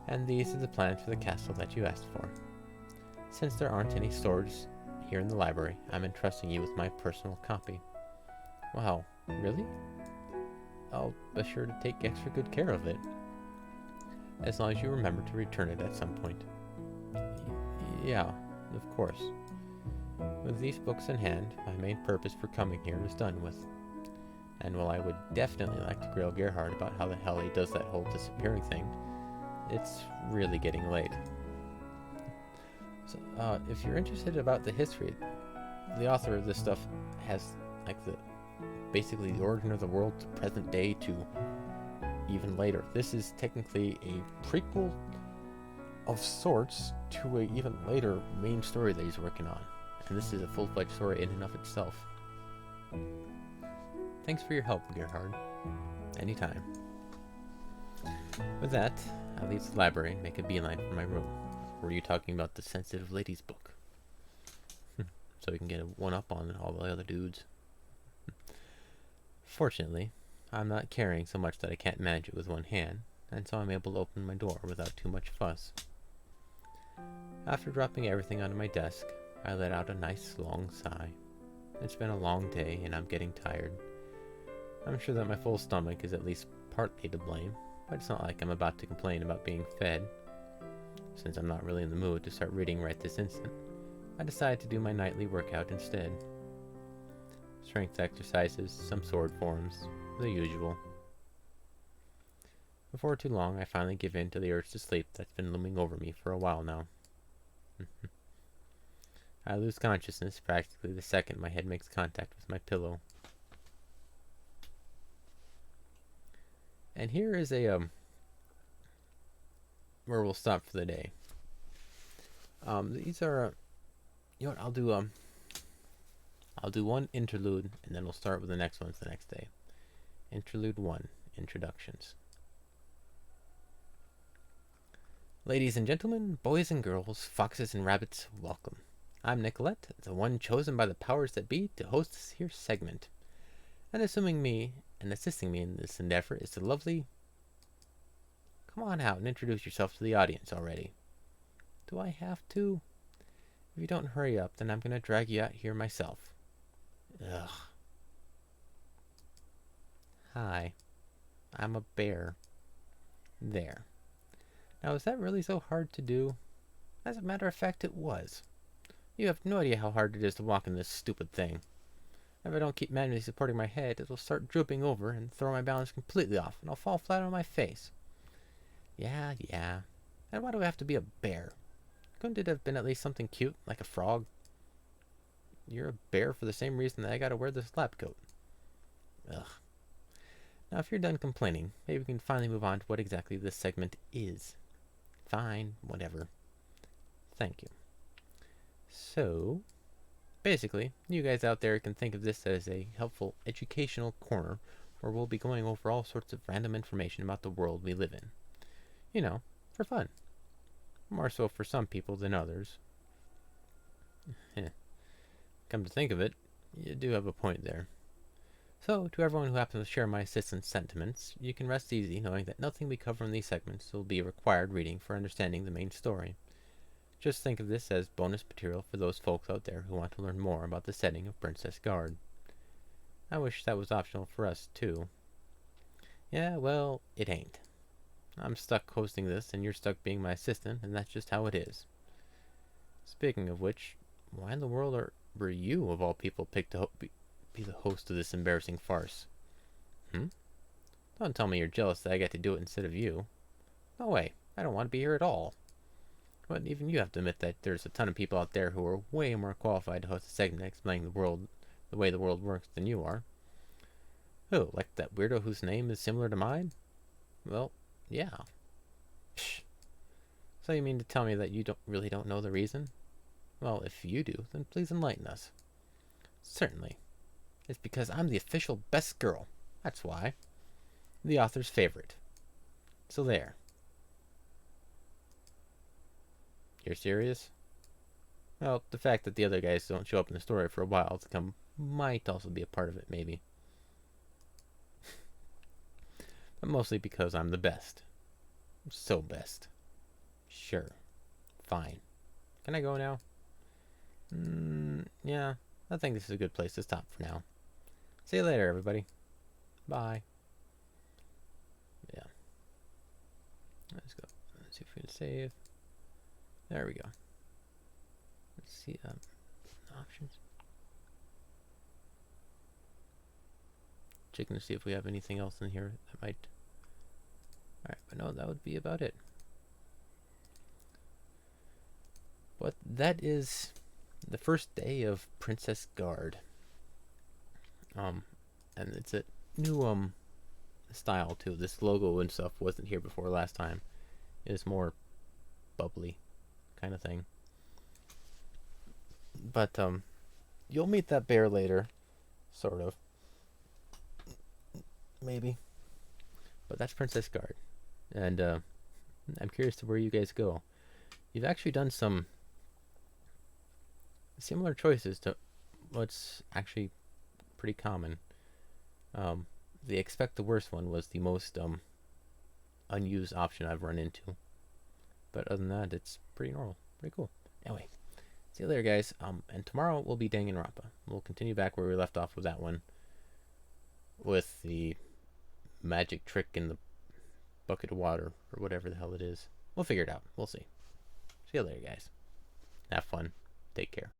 And these are the plans for the castle that you asked for. Since there aren't any swords here in the library, I'm entrusting you with my personal copy. Wow, really? I'll be sure to take extra good care of it. As long as you remember to return it at some point. Yeah, of course. With these books in hand, my main purpose for coming here is done with. And while I would definitely like to grill Gerhard about how the hell he does that whole disappearing thing, it's really getting late. So, if you're interested about the history, the author of this stuff has, like, basically the origin of the world to present day to even later. This is technically a prequel of sorts to a even later main story that he's working on. And this is a full-fledged story in and of itself. Thanks for your help, Gerhard. Anytime. With that, I'll leave the library and make a beeline for my room. Were you talking about the Sensitive Ladies book? So we can get a one-up on all the other dudes. Fortunately, I'm not carrying so much that I can't manage it with one hand, and so I'm able to open my door without too much fuss. After dropping everything onto my desk, I let out a nice long sigh. It's been a long day, and I'm getting tired. I'm sure that my full stomach is at least partly to blame, but it's not like I'm about to complain about being fed. Since I'm not really in the mood to start reading right this instant, I decided to do my nightly workout instead. Strength exercises, some sword forms, the usual. Before too long, I finally give in to the urge to sleep that's been looming over me for a while now. I lose consciousness practically the second my head makes contact with my pillow. And here is a where we'll stop for the day. These are you know what, I'll do one interlude, and then we'll start with the next ones the next day. Interlude 1, Introductions. Ladies and gentlemen, boys and girls, foxes and rabbits, welcome. I'm Nicolette, the one chosen by the powers that be to host this here segment. And assisting me in this endeavor is the lovely... Come on out and introduce yourself to the audience already. Do I have to? If you don't hurry up, then I'm going to drag you out here myself. Ugh. Hi. I'm a bear. There. Now, is that really so hard to do? As a matter of fact, it was. You have no idea how hard it is to walk in this stupid thing. If I don't keep manually supporting my head, it'll start drooping over and throw my balance completely off, and I'll fall flat on my face. Yeah. And why do I have to be a bear? Couldn't it have been at least something cute, like a frog? You're a bear for the same reason that I gotta wear this lab coat. Ugh. Now, if you're done complaining, maybe we can finally move on to what exactly this segment is. Fine, whatever. Thank you. So, basically, you guys out there can think of this as a helpful educational corner where we'll be going over all sorts of random information about the world we live in. You know, for fun. More so for some people than others. Come to think of it, you do have a point there. So, to everyone who happens to share my assistant's sentiments, you can rest easy knowing that nothing we cover in these segments will be required reading for understanding the main story. Just think of this as bonus material for those folks out there who want to learn more about the setting of Princess Guard. I wish that was optional for us, too. Yeah, well, it ain't. I'm stuck hosting this, and you're stuck being my assistant, and that's just how it is. Speaking of which, why in the world were you, of all people, picked to be the host of this embarrassing farce? Don't tell me you're jealous that I get to do it instead of you. No way, I don't want to be here at all. But even you have to admit that there's a ton of people out there who are way more qualified to host a segment explaining the way the world works than you are. Oh, like that weirdo whose name is similar to mine? Well, yeah. Psh. So you mean to tell me that you really don't know the reason? Well, if you do, then please enlighten us. Certainly. It's because I'm the official best girl. That's why. The author's favorite. So there. You're serious? Well, the fact that the other guys don't show up in the story for a while to come might also be a part of it, maybe. But mostly because I'm the best. So best. Sure. Fine. Can I go now? Yeah. I think this is a good place to stop for now. See you later, everybody. Bye. Yeah. Let's go. Let's see if we can save. There we go. Let's see options. Checking to see if we have anything else in here that might. Alright, but no, that would be about it. But that is the first day of Princess Guard. And it's a new style too. This logo and stuff wasn't here before last time. It was more bubbly kind of thing. But you'll meet that bear later, sort of. Maybe. But that's Princess Guard. And I'm curious to where you guys go. You've actually done some similar choices to what's actually pretty common. The expect the worst one was the most unused option I've run into. But other than that, it's pretty normal. Pretty cool. Anyway, see you later, guys. And tomorrow will be Danganronpa. We'll continue back where we left off with that one. With the magic trick in the bucket of water, or whatever the hell it is. We'll figure it out. We'll see. See you later, guys. Have fun. Take care.